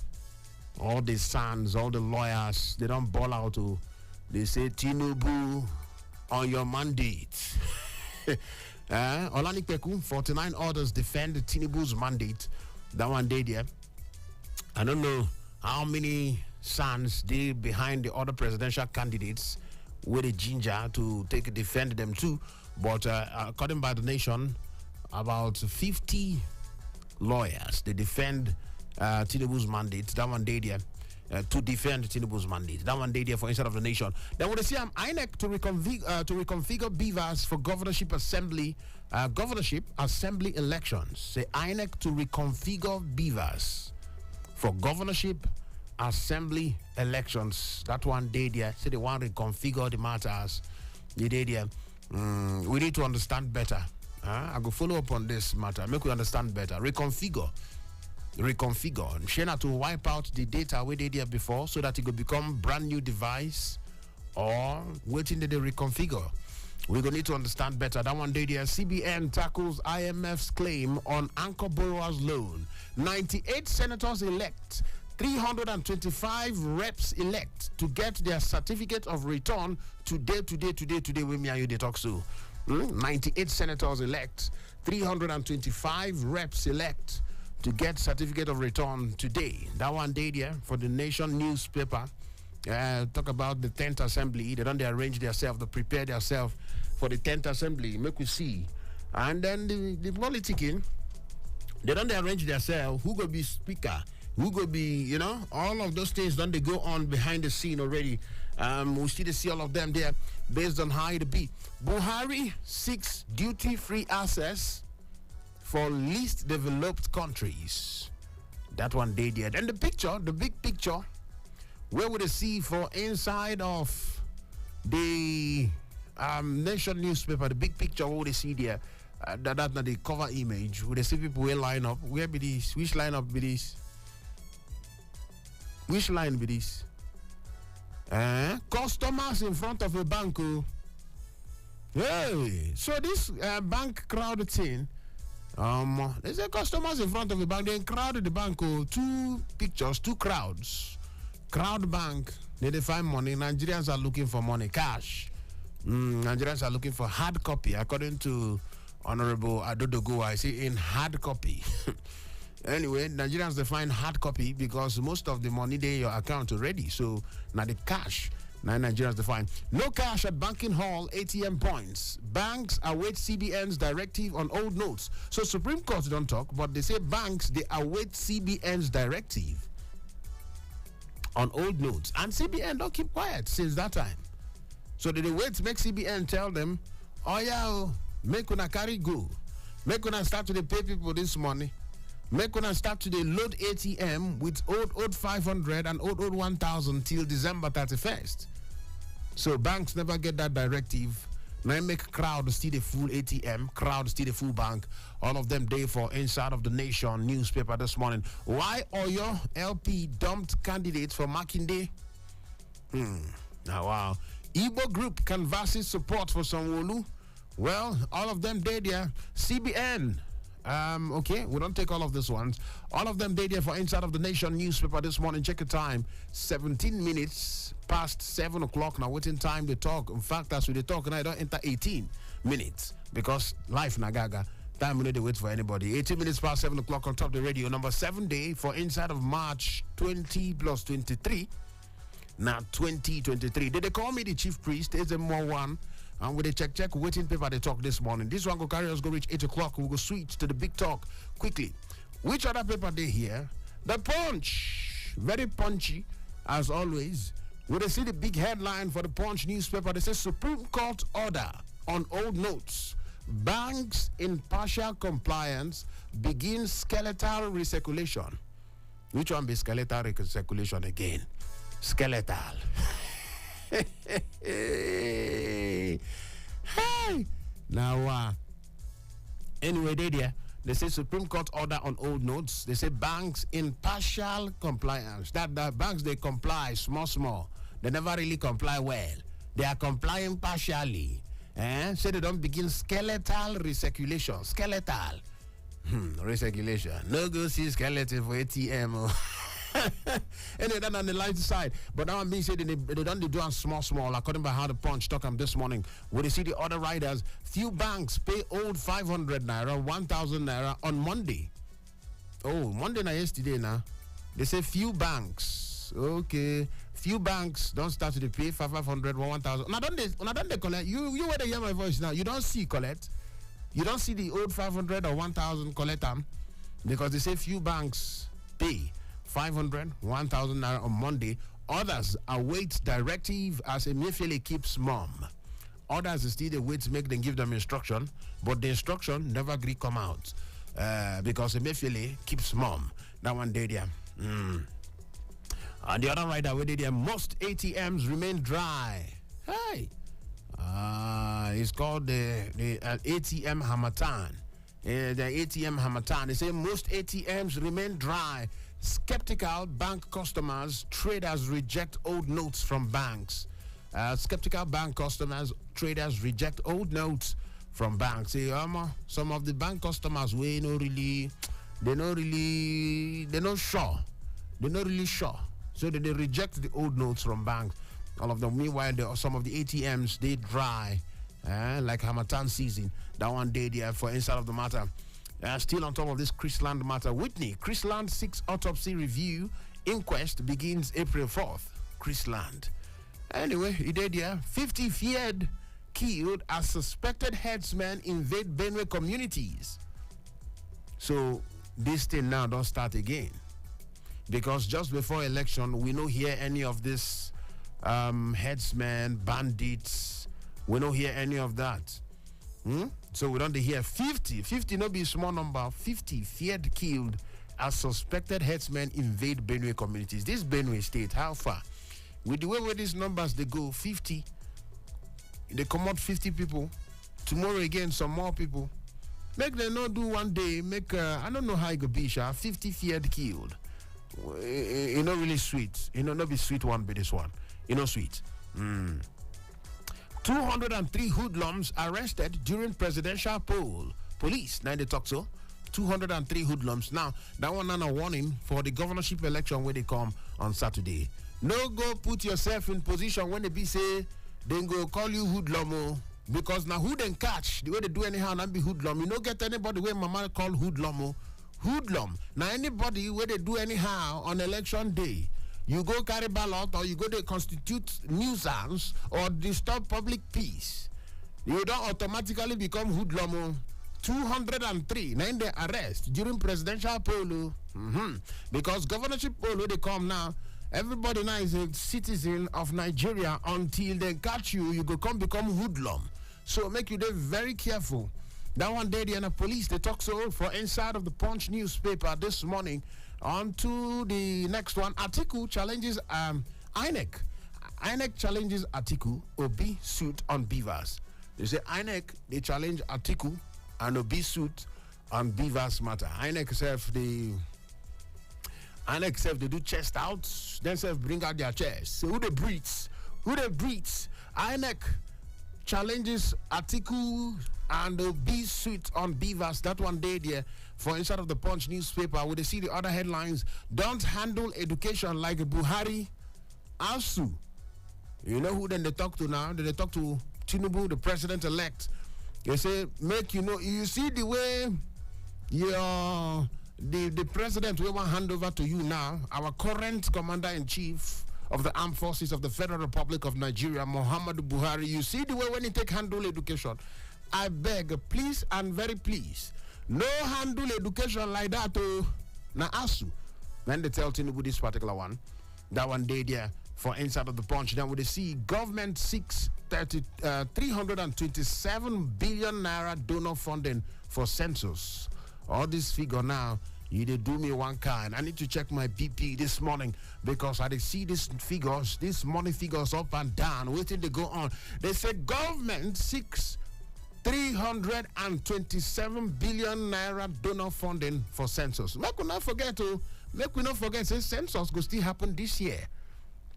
the sons, all the lawyers, they don't ball out. They say, Tinubu on your mandate. Olani Pekun, 49 others defend Tinubu's mandate. That one day there. I don't know how many sons they behind the other presidential candidates with a ginger to defend them too. But according by the Nation, about 50 lawyers, they defend Tinubu's mandate. That one day there. To defend Tinubu's mandate. That one day there for Inside of the Nation. Then we'll see INEC to reconfigure beavers for governorship assembly elections. Say INEC to reconfigure beavers for governorship assembly elections. That one day there. Say they want to reconfigure the matters. The day there. We need to understand better. I go follow up on this matter. Make we understand better. Reconfigure. Shana to wipe out the data we did there before so that it could become brand new device, or waiting that they reconfigure. We're going to need to understand better. That one day there, CBN tackles IMF's claim on anchor borrowers loan. 98 senators elect, 325 reps elect to get their certificate of return today with me and you they talk so. 98 senators elect, 325 reps elect to get certificate of return today. That one day there for the Nation newspaper. Talk about the 10th assembly. They don't arrange themselves, they prepare themselves for the 10th assembly. Make we see. And then the politicking, they don't arrange themselves. Who go be speaker? Who go be, all of those things don't they go on behind the scene already. We still see all of them there based on how it be. Buhari seeks duty-free access for least developed countries. That one day there. Then the big picture, where would they see for inside of the Nation newspaper, the big picture, what would they see there? That's not the cover image. Would they see people will line up? Where be this? Which line up be this? Which line be this? Customers in front of a bank. Hey, so this bank crowd thing. They say customers in front of the bank, they crowded the bank. Two pictures, two crowds. Crowd bank, they find money. Nigerians are looking for money, cash. Nigerians are looking for hard copy, according to Honorable Adodogo. I say in hard copy. Anyway, Nigerians they find hard copy because most of the money they in your account already. So now the cash. Now Nigerians define no cash at banking hall ATM points. Banks await CBN's directive on old notes. So Supreme Court don't talk, but they say banks they await CBN's directive on old notes, and CBN don't keep quiet since that time. So they wait to make CBN tell them, oh yeah, make una carry go, make una start to pay people this money. Make una start to load ATM with old 500 and old 1,000 till December 31st. So banks never get that directive. Now make crowd still the full ATM, crowd still the full bank. All of them day for Inside of the Nation newspaper this morning. Why Oyo LP dumped candidates for Makinde? Now wow. Igbo group canvasses support for Sanwo-Olu. Well, all of them day there. CBN. Okay, we don't take all of these ones. All of them there for Inside of the Nation newspaper this morning. Check the time, 17 minutes past 7 o'clock. Now, waiting time to talk. In fact, as we talk, and I don't enter 18 minutes because life nagaga. Time we need to wait for anybody. 18 minutes past 7 o'clock on top of the radio. Number 7 day for Inside of March 20 plus 23. Now 2023. Did they call me the chief priest? Ezemmuo 1. And with the check, waiting paper they talk this morning. This one go carry us, go reach 8 o'clock. We'll go switch to the big talk quickly. Which other paper they here? The Punch. Very punchy, as always. Will they see the big headline for the Punch newspaper? They say Supreme Court order on old notes. Banks in partial compliance begin skeletal recirculation. Which one be skeletal recirculation again? Skeletal. Hey. Now, Anyway, they say Supreme Court order on old notes. They say banks in partial compliance. That the banks, they comply small. They never really comply well. They are complying partially. So they don't begin skeletal recirculation. Skeletal. Recirculation. No go see skeleton for ATM. Anyway, then on the light side, but now I'm being said they don't do on small, according to how the Punch talk them this morning. When they see the other riders, few banks pay old 500 naira, 1,000 naira on Monday. Oh, Monday na yesterday now. They say few banks. Okay, few banks don't start to pay 500 or 1,000. Now don't they collect? You where they hear my voice now? You don't see collect. You don't see the old 500 or 1,000 collect them because they say few banks pay 500, 1,000 naira on Monday. Others await directive as Emefiele keeps mum. Others still they wait to make them give them instruction, but the instruction never agree come out because Emefiele keeps mum. That one day there. And the other rider where there, most ATMs remain dry. Hey, it's called the ATM Hamatan. The ATM Hamatan. They say most ATMs remain dry. Skeptical bank customers, traders reject old notes from banks. Skeptical bank customers, traders reject old notes from banks. Say, some of the bank customers they're not really sure. So they reject the old notes from banks. All of them. Meanwhile, some of the ATMs they dry, like Hamatan season. That one day there for inside of the matter. Still on top of this Chrisland matter, Whitney, Chrisland 6 autopsy review inquest begins April 4th. Chrisland. Anyway, he did 50 feared killed as suspected headsmen invade Benue communities. So this thing now don't start again. Because just before election, we don't hear any of this headsmen, bandits. We don't hear any of that. So we don't hear 50 no be small number. 50 feared killed as suspected headsmen invade Benue communities. This Benue state, how far? With the way where these numbers they go, 50, they come out 50 people. Tomorrow again, some more people. Make them not do one day. I don't know how it could be. 50 feared killed. You know, really sweet. You know, not be sweet one, but this one. You know, sweet. 203 hoodlums arrested during presidential poll. Police, now they talk so. 203 hoodlums. Now, that one not a warning for the governorship election where they come on Saturday. No go put yourself in position when they be say, then go call you hoodlum. Because now who then catch, the way they do anyhow and be hoodlum. You don't get anybody where mama call hoodlum. Hoodlum. Now anybody where they do anyhow on election day, you go carry ballot or you go to constitute nuisance or disturb public peace, you don't automatically become hoodlum. 203 now they arrest during presidential poll. Because governorship poll they come now, everybody now is a citizen of Nigeria until they catch you, you go become hoodlum. So make you there very careful. That one day the police they talk so for inside of the Punch newspaper this morning. On to the next one. Atiku challenges INEC. INEC challenges Atiku Obi suit on beavers. They say INEC they challenge Atiku and Obi suit on beavers matter. INEC self they do chest out, then self bring out their chest. So who they breathes? INEC challenges Atiku and Obi suit on beavers. That one day there for inside of the Punch newspaper where they see the other headlines. Don't handle education like Buhari. ASU. You know who then they talk to now? They talk to Tinubu, the president-elect. They say, you see the way the president will want hand over to you now, our current commander-in-chief of the Armed Forces of the Federal Republic of Nigeria, Muhammadu Buhari. You see the way when he take handle education. I beg, please and very please, no handle education like that. Now ASU. Then they tell Tinubu this particular one. That one day there for inside of the Punch. Then we see government seeks 327 billion naira donor funding for census. All this figure now, you did do me one kind. I need to check my BP this morning because I did see these figures, these money figures up and down, waiting to go on. They said government seeks 327 billion naira donor funding for census. Make we not forget say census go still happen this year.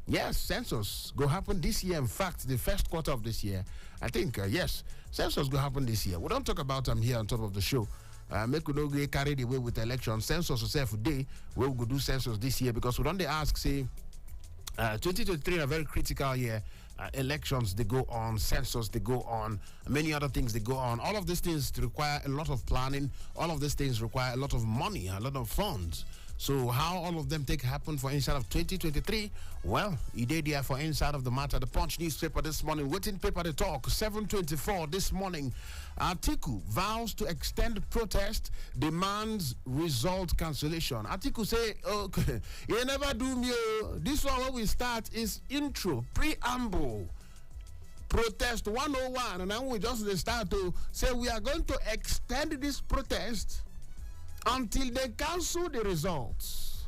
Yes, census go happen this year. In fact, the first quarter of this year, I think, yes, census go happen this year. We don't talk about them here on top of the show. Make we no get carried away with the election. Census yourself day, we will go do census this year because we don't they ask, say, 2023 a very critical year. Elections they go on, census they go on, many other things they go on. All of these things require a lot of planning. All of these things require a lot of money, a lot of funds. So how all of them take happen for inside of 2023? Well, he did here for inside of the matter. The Punch newspaper this morning, waiting paper to talk, 7:24 this morning. Atiku vows to extend protest, demands result cancellation. Atiku say, okay, you never do me. This one where we start is intro, preamble. Protest 101, and then we just start to say we are going to extend this protest until they cancel the results.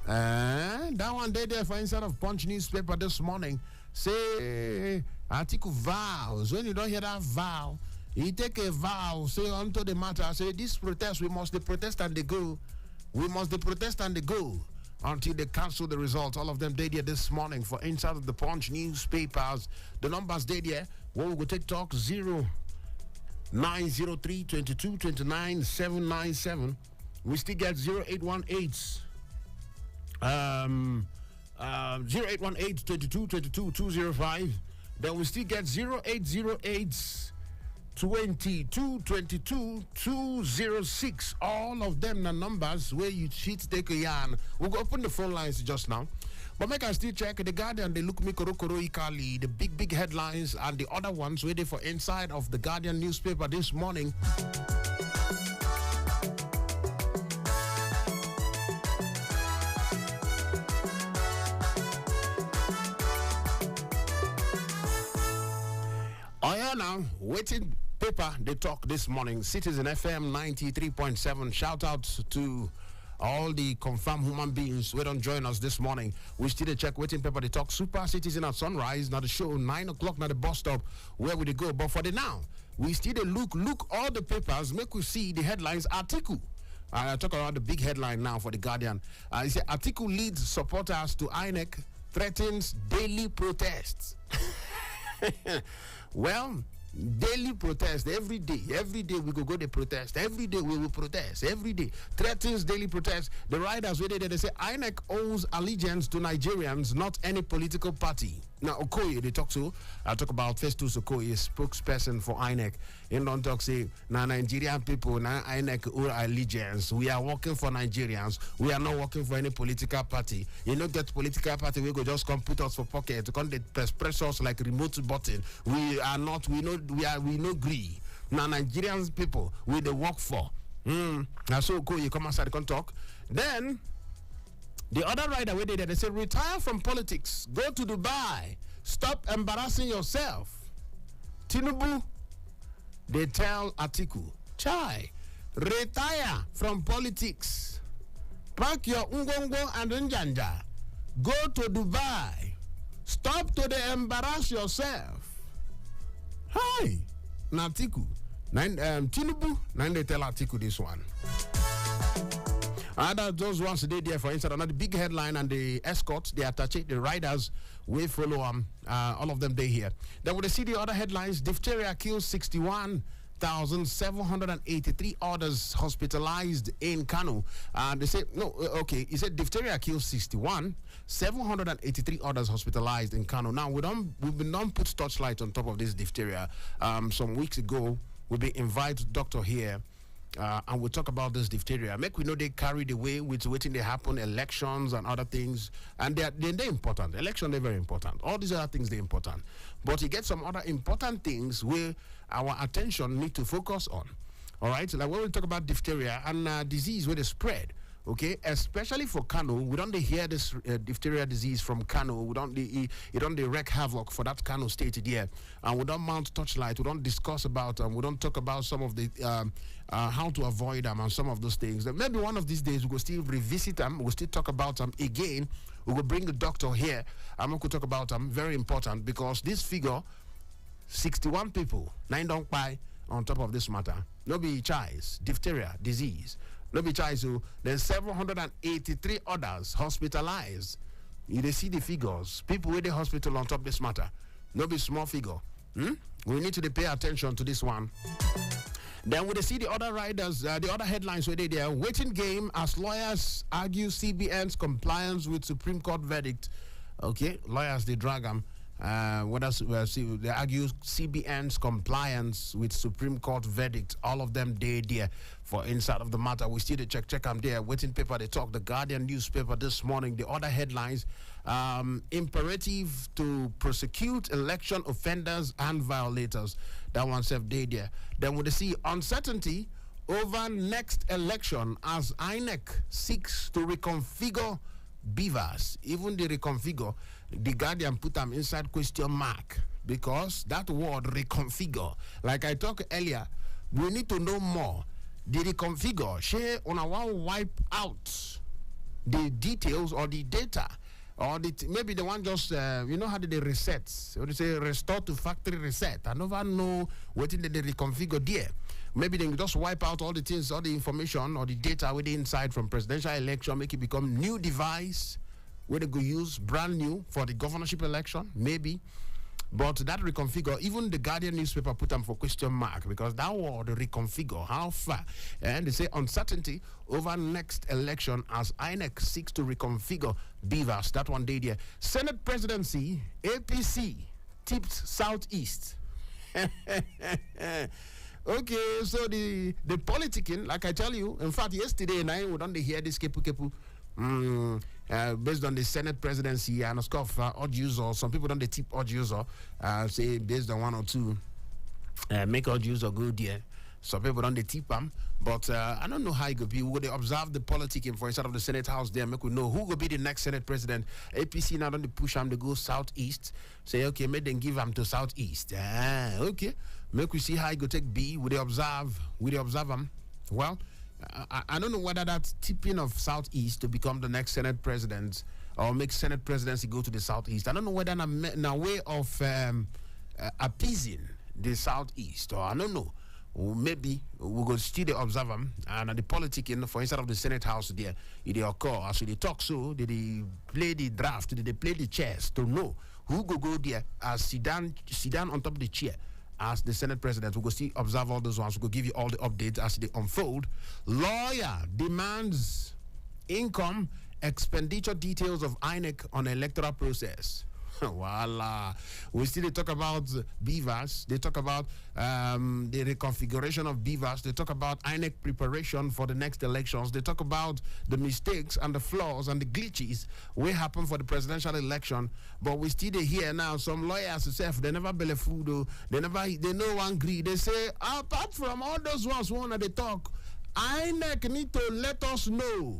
That one day there for inside of Punch newspaper this morning. Say Atiku vows. When you don't hear that vow, he take a vow, say unto the matter, say this protest, we must the protest and they go. We must the protest and they go until they cancel the results. All of them did here this morning for inside of the Punch newspapers. The numbers did here. What we go take talk 0903 22 29 797. We still get 0818 0818 22 22 205. Then we still get 0808 22 22 206. All of them are numbers where you cheat take a yarn. We'll go open the phone lines just now. But make us still check the Guardian, they look me korokoro ikali, the big headlines and the other ones waiting for inside of the Guardian newspaper this morning. Oh yeah, now waiting paper they talk this morning. Citizen FM 93.7. Shout out to all the confirmed human beings who don't join us this morning. We still check waiting paper they talk. Super Citizen at sunrise. Now the show 9 o'clock. Now the bus stop. Where would they go? But for the now, we still look all the papers. Make we see the headlines. Article. I talk about the big headline now for the Guardian. It says Article leads supporters to INEC, threatens daily protests. Well, daily protest every day we go the protest, every day we will protest, every day threatens daily protest. The riders where they say INEC owes allegiance to Nigerians, not any political party. Now Okoye they talk to, I talk about Festus Okoye, spokesperson for INEC. In don't talk say now Nigerian people now INEC owe allegiance, we are working for Nigerians, we are not working for any political party. You know get political party we go just come put us for pocket, come they press us like remote button. We are not, we no agree. Now Nigerian people we they work for. Now so you come outside come talk. Then the other rider where they say retire from politics, go to Dubai, stop embarrassing yourself. Tinubu, they tell Atiku, Chai, retire from politics, pack your ungongo and njanja, go to Dubai, stop to the embarrass yourself. Hi, Natiku. Tinubu, they tell Atiku this one. Those ones they there for instance, another big headline and the escorts, they attach it, the riders we follow all of them they here. Then when they see the other headlines, diphtheria kills 61,783 others hospitalized in Kano. They say no, okay. He said diphtheria kills 61,783 others hospitalized in Kano. Now we've been put torchlight on top of this diphtheria. Some weeks ago, we invite doctor here. And we'll talk about this diphtheria. Make we know they carried away with waiting they happen, elections and other things. And they're important. Election, they're very important. All these other things, they're important. But you get some other important things where our attention need to focus on. All right? Like when we talk about diphtheria and disease where they spread, okay, especially for Kano, we don't hear this diphtheria disease from Kano. We don't wreak havoc for that Kano state there, and we don't mount torchlight. We don't discuss about them. We don't talk about some of the how to avoid them and some of those things. Then maybe one of these days we will still revisit them. We'll still talk about them again. We will bring the doctor here and we could talk about them. Very important because this figure 61 people, 9 don't buy on top of this matter. No be child, diphtheria, disease. No be child, so then 783 others hospitalized. You they see the figures. People with the hospital on top of this matter. No be small figure. We need to pay attention to this one. Then we see the other riders, the other headlines where they are waiting game as lawyers argue CBN's compliance with Supreme Court verdict. Okay, lawyers they drag them. What else? They argue CBN's compliance with Supreme Court verdict. All of them they there for inside of the matter. We see the check them there. Waiting paper they talk. The Guardian newspaper this morning. The other headlines: imperative to prosecute election offenders and violators. That one self they there. Then we see uncertainty over next election as INEC seeks to reconfigure beavers. Even the reconfigure, the Guardian put them inside question mark because that word reconfigure, like I talked earlier, we need to know more. The reconfigure, share on a one wipe out the details or the data, or maybe the one just you know how did they reset? What they say restore to factory reset. I never know what did they reconfigure there. Maybe they just wipe out all the things, all the information or the data with the inside from presidential election, make it become new device where they go use brand new for the governorship election, maybe. But that reconfigure, even the Guardian newspaper put them for question mark because that word reconfigure, how far? And they say uncertainty over next election as INEC seeks to reconfigure beavers. That one day there. Senate presidency, APC tipped Southeast. Okay, so the politicking, like I tell you, in fact, yesterday night we don't hear this kepu based on the Senate presidency and of course odd user. Some people don't tip odd user, say based on 1 or 2, make odd user go there. Some people don't tip them, but I don't know how it could be. Would they observe the politicking for inside of the Senate House there? Make we know who will be the next Senate president. APC now don't push them to go southeast. Say okay, make them give them to southeast. Okay, make we see how it go take B. Would they observe? Would they observe them? Well, I don't know whether that tipping of southeast to become the next Senate president or make Senate presidency go to the southeast. I don't know whether in a way of appeasing the southeast, or I don't know. Or maybe we go still observe them and the politicking for inside of the Senate House there, it occur as they talk. So they play the draft, they play the chess to know who go there as sit down on top of the chair as the Senate president. We go see observe all those ones. We go give you all the updates as they unfold. Lawyer demands income expenditure details of INEC on electoral process. Voila. We still talk about beavers. They talk about the reconfiguration of beavers. They talk about INEC preparation for the next elections. They talk about the mistakes and the flaws and the glitches will happen for the presidential election. But we still hear now some lawyers say they never belly food. They no one agree. They say apart from all those ones who wanna they talk, INEC need to let us know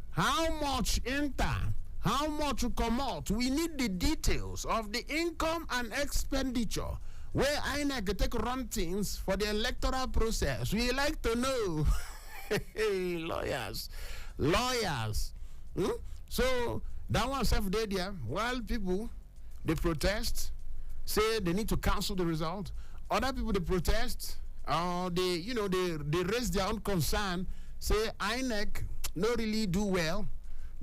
how much enter. How much to come out? We need the details of the income and expenditure where INEC take run things for the electoral process. We like to know. Lawyers. So that one self there. While people they protest, say they need to cancel the result. Other people they protest, they raise their own concern. Say INEC not really do well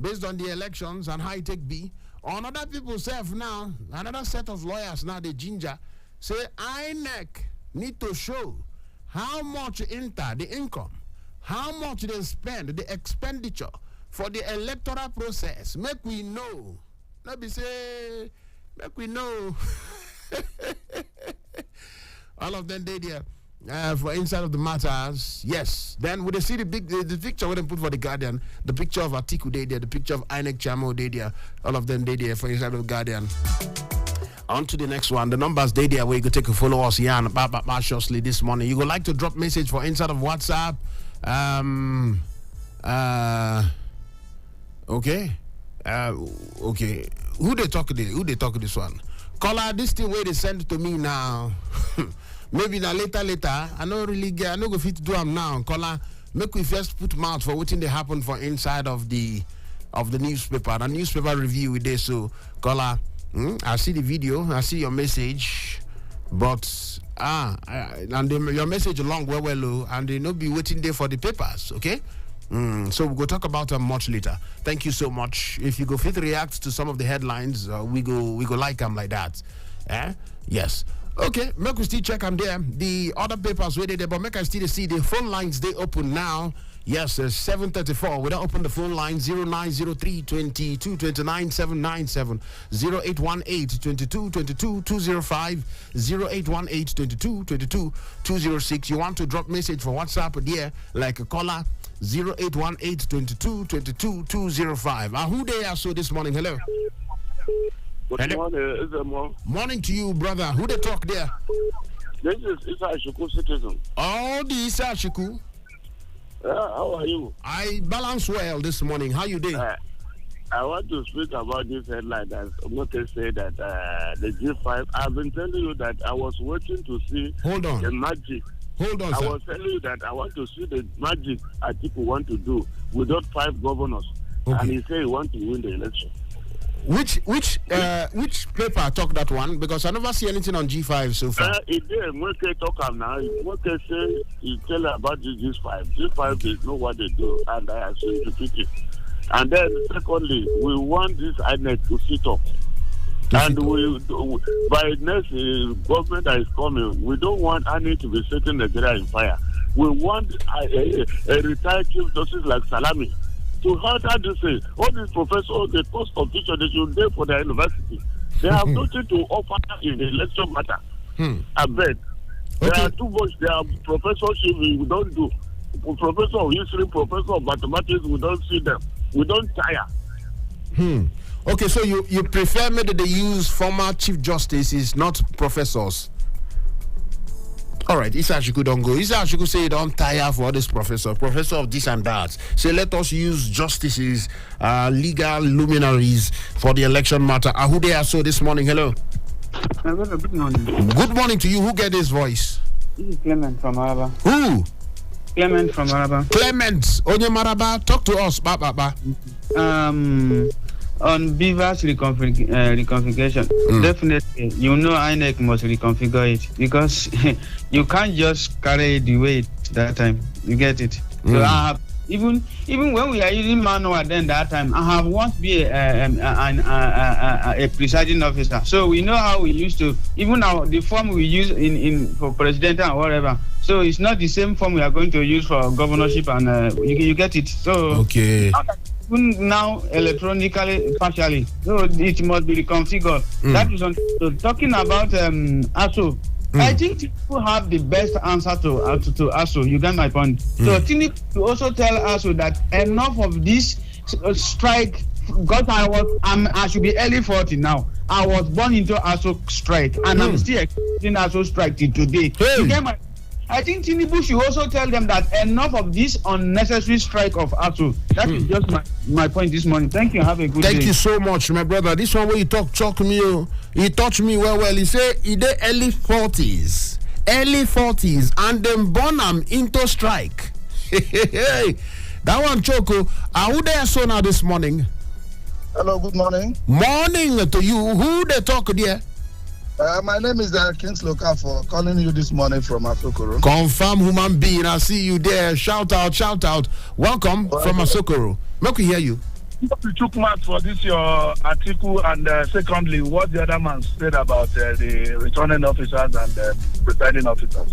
based on the elections and how it take be. On other people self now, another set of lawyers now, the ginger, say INEC need to show how much enter the income, how much they spend, the expenditure for the electoral process. Make we know. Let me say, make we know. All of them they there. For inside of the matters, yes. Then we see the picture we them put for the Guardian, the picture of Atiku they there, the picture of INEC Chamo they there, all of them they there for inside of the Guardian. On to the next one. The numbers they there where you can take a follow us here and shortly this morning. You would like to drop message for inside of WhatsApp. Okay. Okay. Who they talk to this one? Caller, this thing where they send to me now. Maybe now later. I no go fit to do them now. Caller, make we first put mouth for what they happen for inside of the newspaper. The newspaper review with this. So caller, I see the video, I see your message. But your message along well, and they no be waiting there for the papers, okay? So we'll go talk about them much later. Thank you so much. If you go fit react to some of the headlines, we go like them like that. Yes. Okay, make we still check them there. The other papers where they there, but make I still see the phone lines they open now. Yes, 734. We don't open the phone line 0903 22 29 797 0818 22 22 205 0818 22 22 206. You want to drop message for WhatsApp there like a caller 0818 22 22 205. Who they are so this morning? Hello. Good morning, Ezemmuo. Morning to you, brother. Who they talk there? This is Isa Shuku Citizen. Oh, the Isa Shuku. How are you? I balance well this morning. How you doing? I want to speak about this headline that Mote said that the G5. I've been telling you that I was waiting to see the magic. Hold on, I sir. was telling you that I want to see the magic people want to do without 5 governors. Okay. And he said he wants to win the election. Which paper talk that one? Because I never see anything on G5 so far. It did. Mote talk now. Mote say he tell about the G5. G5 they know what they do, and I assume repeat it. And then secondly, we want this INEC to sit up. And by next government that is coming, we don't want INEC to be setting Nigeria in fire. We want a retired chief justice like Salami to alter this thing. All these professors, the post of teacher, they should go for their university. They have nothing to offer in the election matter. I bet. Okay. There are too much. There are professorship we don't do. Professor of history, professor of mathematics, we don't see them. We don't tire. Okay, so you prefer maybe they use former chief justices, not professors. All right, Isa Ashiku don't go. Isa Ashiku say don't tire for this professor of this and that. Say let us use justices, legal luminaries for the election matter. Who they are so this morning? Hello. Good morning. Good morning to you. Who get this voice? This is Clement from Araba. Who? Clement from Araba. Clement Onye Maraba, talk to us. Ba. On Beaver's reconfiguration, definitely, INEC must reconfigure it because you can't just carry it the way that time. You get it? So I have, even when we are using manual then that time, I have once be a presiding officer. So we know how we used to, even now the form we use in for president and whatever. So it's not the same form we are going to use for governorship and you get it. So okay. Even now electronically partially, so it must be reconfigured. That is so talking about ASO. I think people have the best answer to ASO. You get my point. So Tinubu to also tell ASO that enough of this strike. Because I should be early 40 now. I was born into ASO strike, and I'm still expecting ASO strike till today. You get my. I think Tinubu should also tell them that enough of this unnecessary strike of ASO. That is just my point this morning. Thank you. Have a good day. Thank you so much, my brother. This one where you talk me, he touched me well. He say he dey early 40s, and then born them into strike. That one Choco. Who there so now this morning? Hello, good morning. Morning to you. Who they talk there? My name is Kings Lokafor, calling you this morning from Asokoro. Confirm human being. I see you there. Shout out. Welcome from Asokoro. Make we hear you. You took much for this your article, and secondly, what the other man said about the returning officers and the presiding officers.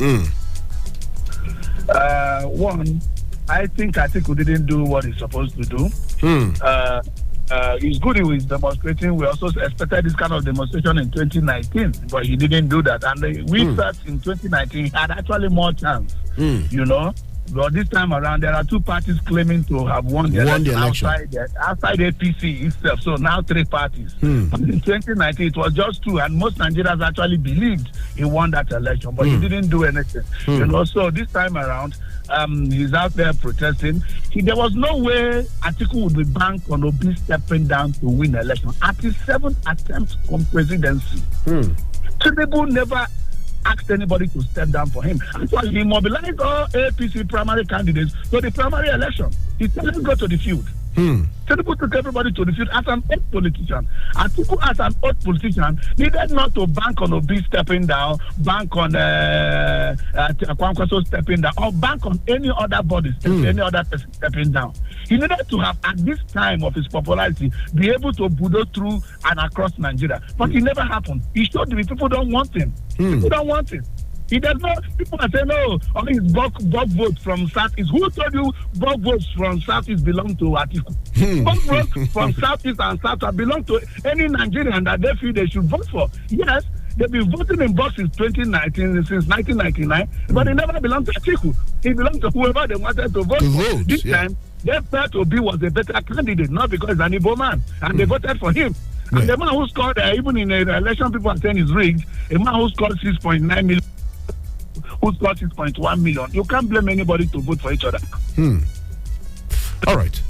One, I think Atiku didn't do what he's supposed to do. It's good he was demonstrating. We also expected this kind of demonstration in 2019, but he didn't do that. And we thought in 2019 he had actually more chance, But this time around, there are two parties claiming to have won the election outside APC itself. So now 3 parties. In 2019, it was just 2, and most Nigerians actually believed he won that election, but he didn't do anything. So this time around, he's out there protesting. There was no way Atiku would be banked on Obi stepping down to win the election. At his 7th attempt on presidency, Tinubu never asked anybody to step down for him. Actually, he mobilized all APC primary candidates for the primary election. He said, let's go to the field. Tinubu took everybody to the field as an old politician. Atiku, as an old politician, needed not to bank on Obi stepping down, bank on Kwankwaso stepping down, or bank on any other body, any other person stepping down. He needed to have, at this time of his popularity, be able to bulldoze through and across Nigeria. But it never happened. He showed me people don't want him. People don't want him. He does not. People are saying, no, only his bulk vote from Southeast. Who told you bulk votes from Southeast belong to Atiku? Bulk votes from Southeast and South belong to any Nigerian that they feel they should vote for. Yes, they've been voting in bulk since 2019, since 1999, but it never belonged to Atiku. It belonged to whoever they wanted to vote for. This time, they felt Obi was a better candidate, not because he's an Igbo man, and they voted for him. Yeah. And the man who scored, even in the election, people are saying is rigged, a man who scored 6.9 million. Who scored 6.1 million. You can't blame anybody to vote for each other. All right.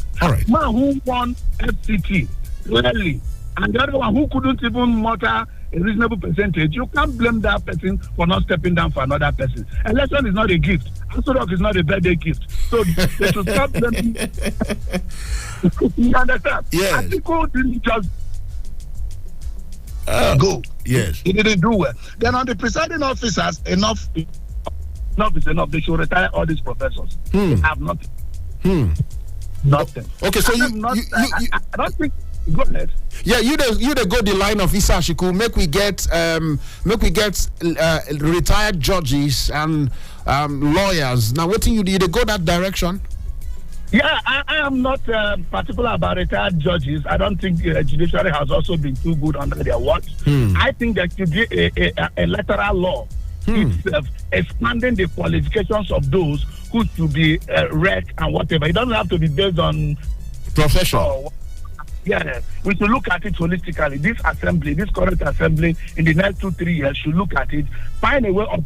Man who won FCT clearly, and the other one who couldn't even mutter a reasonable percentage, you can't blame that person for not stepping down for another person. Election is not a gift. Asodok is not a birthday gift. So they should stop blaming. You understand? Yes. Atiku didn't just go. Yes. He didn't do well. Then on the presiding officers, enough is enough. They should retire all these professors. They have nothing. Nothing. Okay, so I don't think. Go ahead. Yeah, you the go the line of Issa Shiku. Make we get retired judges and lawyers. Now, what you do? They go that direction. Yeah, I am not particular about retired judges. I don't think the judiciary has also been too good under their watch. I think there should be a electoral law itself expanding the qualifications of those who should be read and whatever. It doesn't have to be based on profession. Yeah, we should look at it holistically. This current assembly, in the next 2-3 years, should look at it, find a way of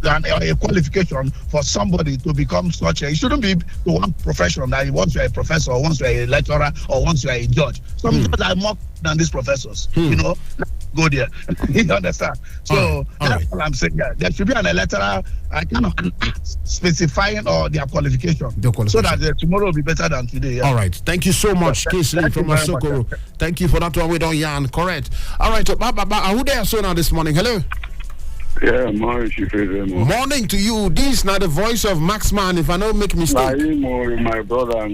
a qualification for somebody to become such a. It shouldn't be the one profession that once you're a professor, or once you're a lecturer, or once you're a judge. Some judges are more than these professors. You know, go there. You understand? So that's all I'm saying. Yeah, there should be an electoral kind of an act specifying their qualification, so that tomorrow will be better than today. Yeah. All right. Thank you so much, Casey from Asokoro. Thank you for that one. We don't yarn. Correct. All right. Who there so now this morning? Hello. Yeah, morning to you. This is not the voice of Maxman, if I don't make mistake. My brother,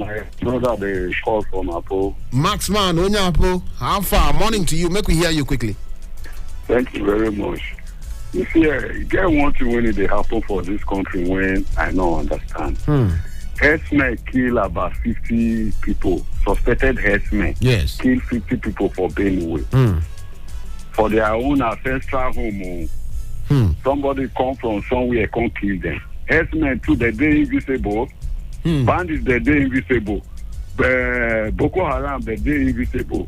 they call from Apo. Maxman, Onyapo, how far? Morning to you. Make we hear you quickly. Thank you very much. You see, get one thing when it happen for this country when I don't understand. Herdsmen kill about 50 people, suspected herdsmen. Yes. Kill 50 people for Benue. For their own ancestral home. Somebody come from somewhere, come kill them. Herdsmen too, they invisible. Bandits, they invisible. Boko Haram, they invisible.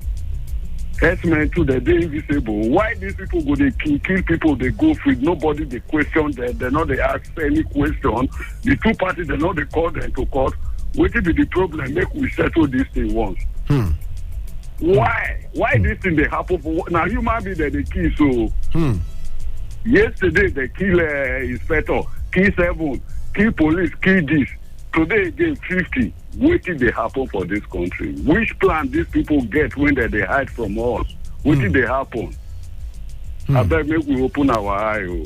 Herdsmen too, they invisible. Why these people go they kill people? They go free. Nobody they question them. They not they ask any question. The two parties they not they call them to court. What will be the problem? Make we settle this thing once. Why? Why this thing they happen for? Now human being that they kill so. Yesterday they kill inspector, kill 7, kill police, kill this. Today again 50. What did they happen for this country? Which plan these people get when they hide from us? What did they happen? I bet make we open our eye.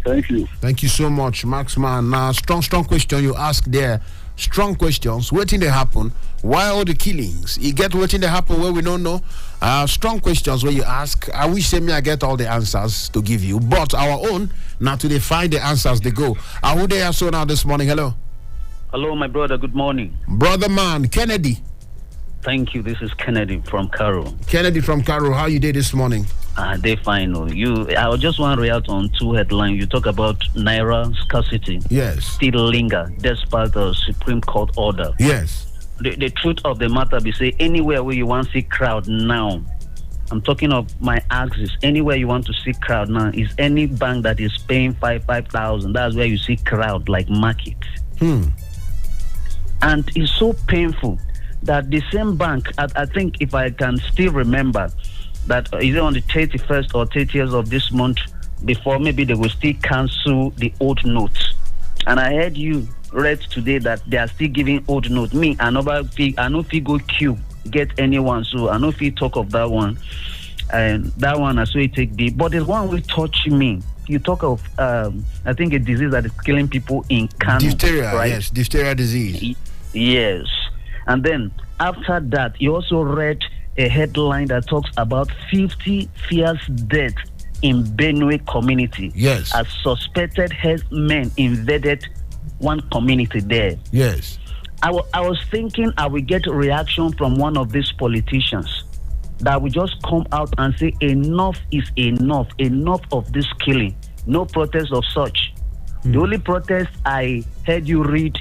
Thank you. Thank you so much, Maxman. Now, strong question you ask there. Strong questions. What did they happen? Why all the killings? You get what did they happen where we don't know? Strong questions where you ask. I wish I get all the answers to give you, but our own now to they find the answers they go. Who they are so now this morning? Hello. Hello, my brother. Good morning. Brother man, Kennedy. Thank you. This is Kennedy from Cairo. Kennedy from Cairo. How you did this morning? They fine. I just want to react on 2 headlines. You talk about Naira scarcity. Yes. Still linger despite the Supreme Court order. Yes. The truth of the matter be say anywhere where you want to see crowd now. I'm talking of my axis. Anywhere you want to see crowd now is any bank that is paying 5,000. That's where you see crowd like market. And it's so painful that the same bank, I think if I can still remember, that either on the 31st or 30th of this month, before maybe they will still cancel the old notes. And I heard you read today that they are still giving old note. Me, I no fit go queue get anyone, so I no fit talk of that one. And that one, I saw it take deep. But there's one will touch me. You talk of, I think, a disease that is killing people in Kano. Diphtheria, right? yes, diphtheria disease. Yes. And then after that, you also read a headline that talks about 50 fierce deaths in Benue community. Yes. As suspected headsmen invaded one community there. Yes. I was thinking I will get a reaction from one of these politicians that will just come out and say enough is enough of this killing. No protest of such. The only protest I heard you read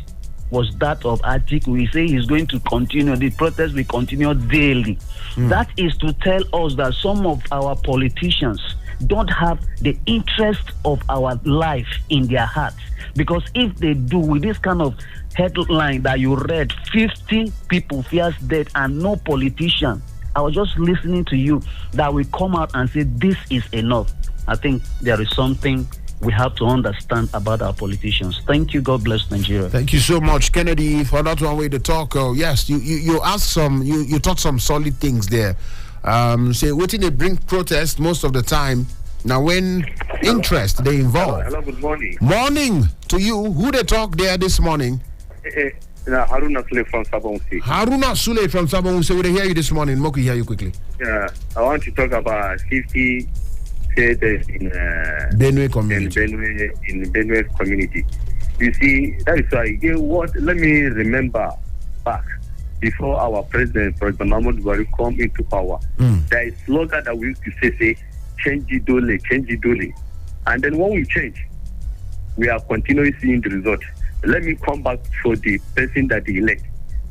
was that of Atiku. We say he's going to continue. The protest will continue daily. That is to tell us that some of our politicians don't have the interest of our life in their hearts. Because if they do, with this kind of headline that you read, 50 people fierce dead and no politician, I was just listening to you, that will come out and say this is enough. I think there is something we have to understand about our politicians. Thank you. God bless Nigeria. Thank you so much, Kennedy, for that one way to talk. Yes, you asked some, you taught some solid things there. Say, waiting they bring protest most of the time. Now, when interest they involve. Hello, good morning. Morning to you. Who they talk there this morning? Haruna Sule from Sabonsi. Haruna Sule from Sabonsi. We hear you this morning. Moku hear you quickly. Yeah, I want to talk about 50 theaters in Benue community. In Benue community. You see, that is why. Let me remember back before our president Mahmoud Buhari come into power. There is slogan that we used to say, change it dole, change it dole. And then when we change, we are continually seeing the result. Let me come back for the person that they elect.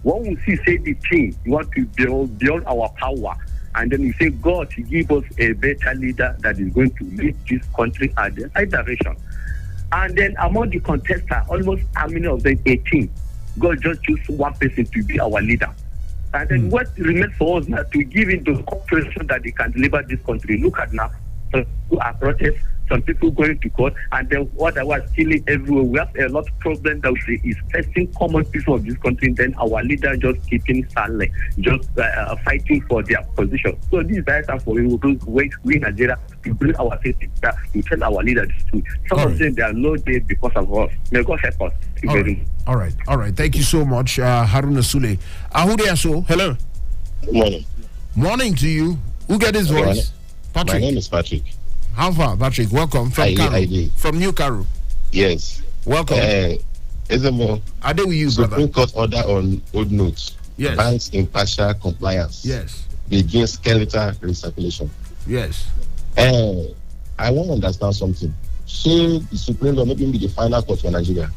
When we see, say, the king, we want to build beyond our power. And then we say, God, give us a better leader that is going to lead this country at the right direction. And then among the contestants, almost how many of them? 18. God just choose one person to be our leader. And then what remains for us now to give in the cooperation that they can deliver this country. Look at now, some people are protest, some people going to court, and then what I was stealing everywhere. We have a lot of problems that is facing common people of this country. Then our leader just keeping silent, just fighting for their position. So this is the time for we Nigeria to bring our safety back, to tell our leaders to. Some of them they are no there because of us. May God help us. All right. Thank you so much, Haruna Sule. Ahude so, hello. Good morning. Morning to you. Who get his voice? Patrick. My name is Patrick. How far, Patrick? Welcome from Karu. From New Karu. Yes. Welcome. Ezemmuo. Are they with you, Supreme brother? Court order on old notes. Yes. Banks impartial compliance. Yes. Begin skeletal recirculation. Yes. I want to understand something. Say the Supreme Court maybe be the final court for Nigeria,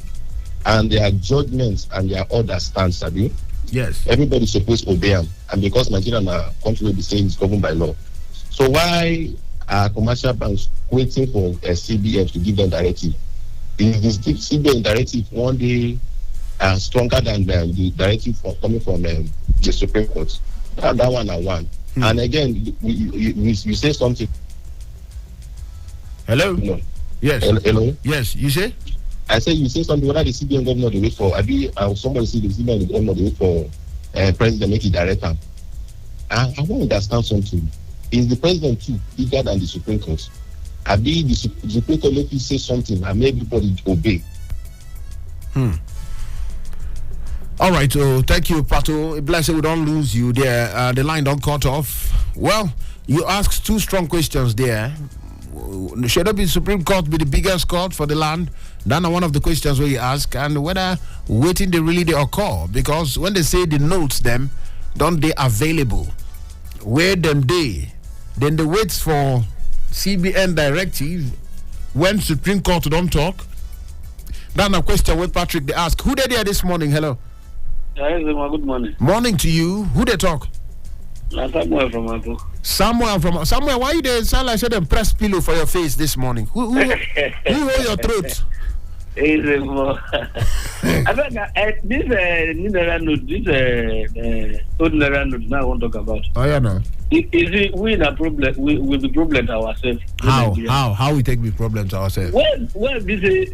and their judgments and their orders stand, Sabi. Yes. Everybody's supposed to obey them, and because Nigeria na country will be saying it's governed by law. So why are commercial banks waiting for CBN to give them directive? Is this CBN directive one day stronger than the directive coming from the Supreme Court? That one and one. And again, you say something. Hello? No. Yes. Hello? Yes, you say? I say you say something whether the CBN governor they wait for. Somebody say the CBN governor they wait for president make it director. I want to understand something. Is the president too bigger than the Supreme Court? The Supreme Court let you say something and make everybody obey. All right, so thank you, Pato. Bless you, we don't lose you there. The line don't cut off. Well, you asked two strong questions there. Should the Supreme Court be the biggest court for the land? That's one of the questions where you ask, and whether waiting they really they occur. Because when they say the notes them, don't they available? Where them they? Then they wait for CBN directive when Supreme Court don't talk. That's a question with Patrick they ask. Who they there this morning? Hello. Good morning. Morning to you. Who they talk? Samuel from Abu. Samuel, why you there? Sound like them press pillow for your face this morning. Who hold your throat? Ezemmuo. I think this Naira note, this old Naira note now I want to talk about. Oh yeah, no. Is it we in a problem? We be problem to ourselves. How we take the problem to ourselves? When this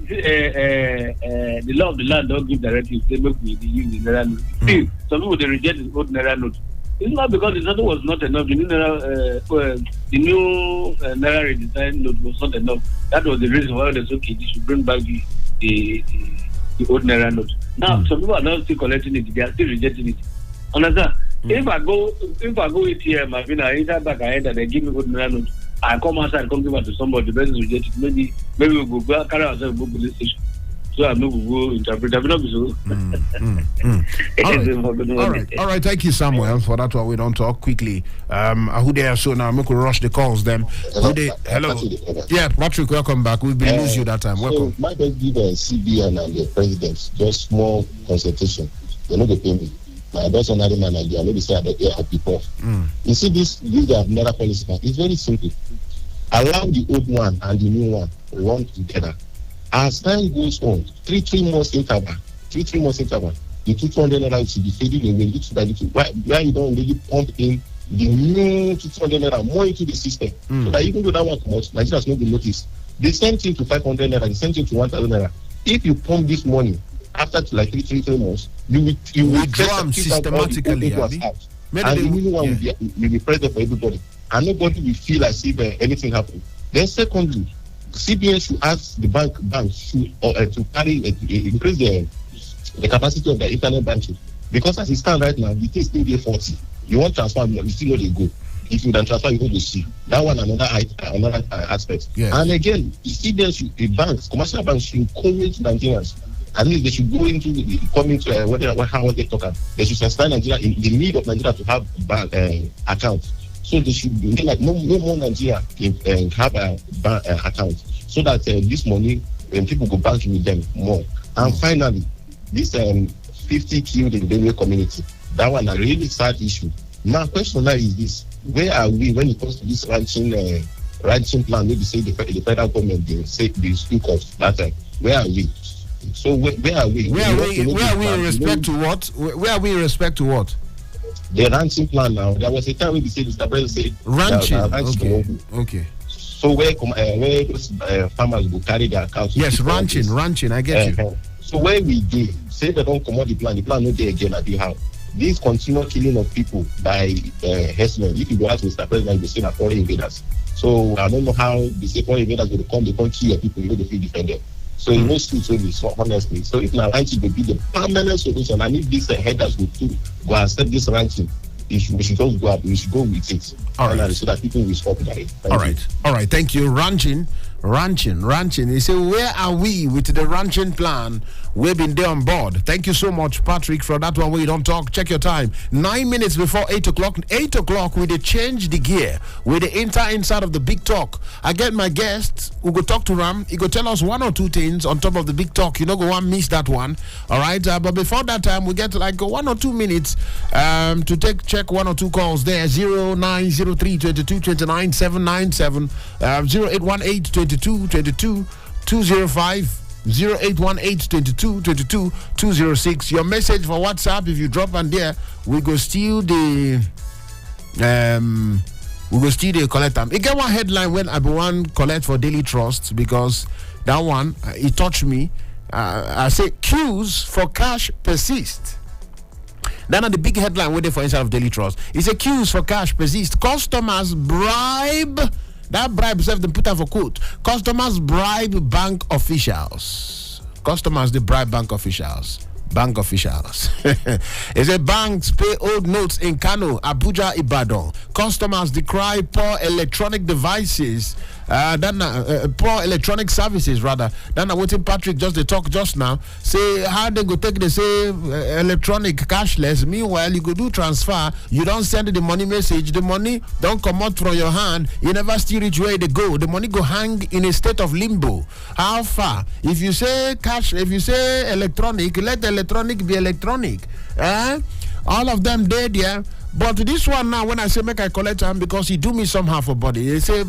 the law of the land don't give directives, they make we use the Naira note. See, some people they reject the old Naira note. It's not because the other was not enough. The new Naira redesign note was not enough. That was the reason why they said okay, they should bring back the old Naira note. Now some people are not still collecting it; they are still rejecting it. Understand? If I go ATM, I've been inside back ahead and they give me old Naira note. I come outside and come give it to somebody. The person reject it. Maybe we will go carry ourselves go police station. So I'm not going to interpret. I'm not All right. Thank you, Samuel, for that one. We don't talk quickly. Who they are so now? I'm going to rush the calls. Them. Hello. Yeah, Patrick, welcome back. We will lose you that time. Welcome. So my best give CBN and the president just small consultation. They know they pay me. My boss on other manager, I know they say I get people. You see this another policy. It's very simple. Allow the old one and the new one run together. As time goes on, 3 months interval, the 200 naira should be fading away little by little. Why you don't really pump in the new 200 naira more into the system? So that even though that one comes, Nigerians not be noticed. The same thing to 500 naira, the same thing to 1,000 naira. If you pump this money after like 3 months, you will drum systematically. And the new one will be present for everybody, and nobody will feel as if anything happened. Then secondly, CBN should ask the banks to carry increase the capacity of the internet banking, because as it stands right now, the thing still there 40. You want transfer, you still know they go. If you don't transfer, you go to see that one another aspect. Yeah. And again, the banks, commercial banks should encourage Nigerians. At least they should go into how they talk about. They should sustain Nigeria in the need of Nigeria to have bank accounts. So they should be like no more Nigeria can have a bank account, so that this money when people go banking with them more. And finally, this 50 killed in the Benue community, that one a really sad issue. My question now is this: where are we when it comes to this ranching plan? Maybe say the federal government they say they speak of that time. Where are we? So where are we? Where are we in respect to what? Where are we in respect to what? The ranching plan now. There was a time when we said Mr. President said ranching. Okay. So where those farmers will carry their cows? Yes, ranching. I get you. So where we do say they don't come out the plan not there again at the house. This continual killing of people by herdsmen. If you go ask Mr. President, they say that foreign invaders. So I don't know how they say foreign invaders will come. They can't kill your people. You know they feel defend them. So in most streets, so honestly. So if now ranching will be the permanent solution, and if these headers will go accept this ranching, we should just go up. We should go with it. All right. So that people will stop that. All right. Thank you. Ranching. You say, where are we with the ranching plan? We've been there on board. Thank you so much, Patrick, for that one where you don't talk. Check your time. 9 minutes before 8 o'clock. 8 o'clock, we change the gear. We enter inside of the big talk. I get my guests. We go talk to Ram. He go tell us one or two things on top of the big talk. You know, go one miss that one. All right. But before that time, we get like 1 or 2 minutes to check 1 or 2 calls there. 0903 22 29 797 0818 22 205 0818 206. Your message for WhatsApp, if you drop on there, we go steal the collect them. It get one headline when Abuja collect for Daily Trust, because that one it touched me. I say queues for cash persist. Then the big headline waiting for inside of Daily Trust. It's a queues for cash persist. Customers bribe. That bribe self they put out for quote. Customers bribe bank officials. Customers they bribe bank officials. Bank officials. It's a banks pay old notes in Kano, Abuja, Ibadan. Customers decry poor electronic devices. Poor electronic services rather. Then I waiting Patrick just the talk just now. Say how they go take the say electronic cashless. Meanwhile you go do transfer. You don't send the money message. The money don't come out from your hand. You never still reach where they go. The money go hang in a state of limbo. How far? If you say cash, if you say electronic, let electronic be electronic. All of them dead, yeah. But this one now, when I say make I collect am because he do me somehow for body. They say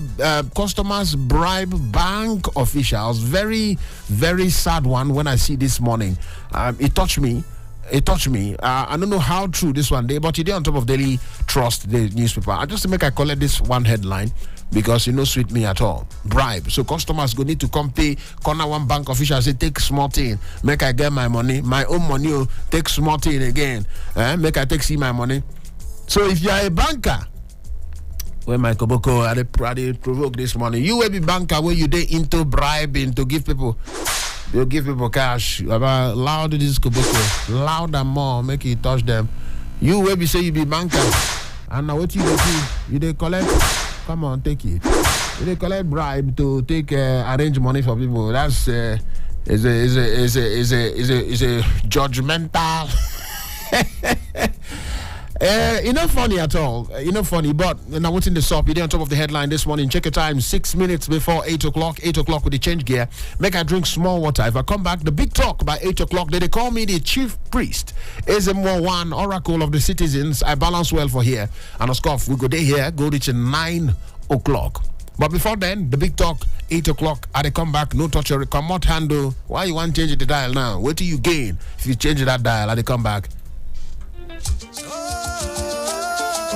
customers bribe bank officials. Very, very sad one when I see this morning. It touched me. I don't know how true this one day, but today on top of Daily Trust, the newspaper. I just make I collect this one headline because sweet me at all. Bribe. So customers go need to come pay. Corner one bank official say take small thing. Make I get my money. My own money. Take small thing again. Make I take see my money. So if you are a banker, where my Koboko I provoke this morning, you will be banker where you dey into bribing to give people. You give people cash. Loud this Koboko, loud and more, make it touch them. You will be say you be banker, and now what you do? You dey collect. Come on, take it. You dey collect bribe to take arrange money for people. That's is a judgmental. Funny at all. Funny, but now what's in the shop? You're on top of the headline this morning. Check your time, 6 minutes before 8 o'clock. 8 o'clock with the change gear. Make I drink small water. If I come back, the big talk by 8 o'clock. They call me the chief priest. Ezemmuo one oracle of the citizens. I balance well for here. And of course, we go there here, go reach 9 o'clock. But before then, the big talk, 8 o'clock. I come back, no touch your remote handle. Why you want to change the dial now? What do you gain if you change that dial? I come back.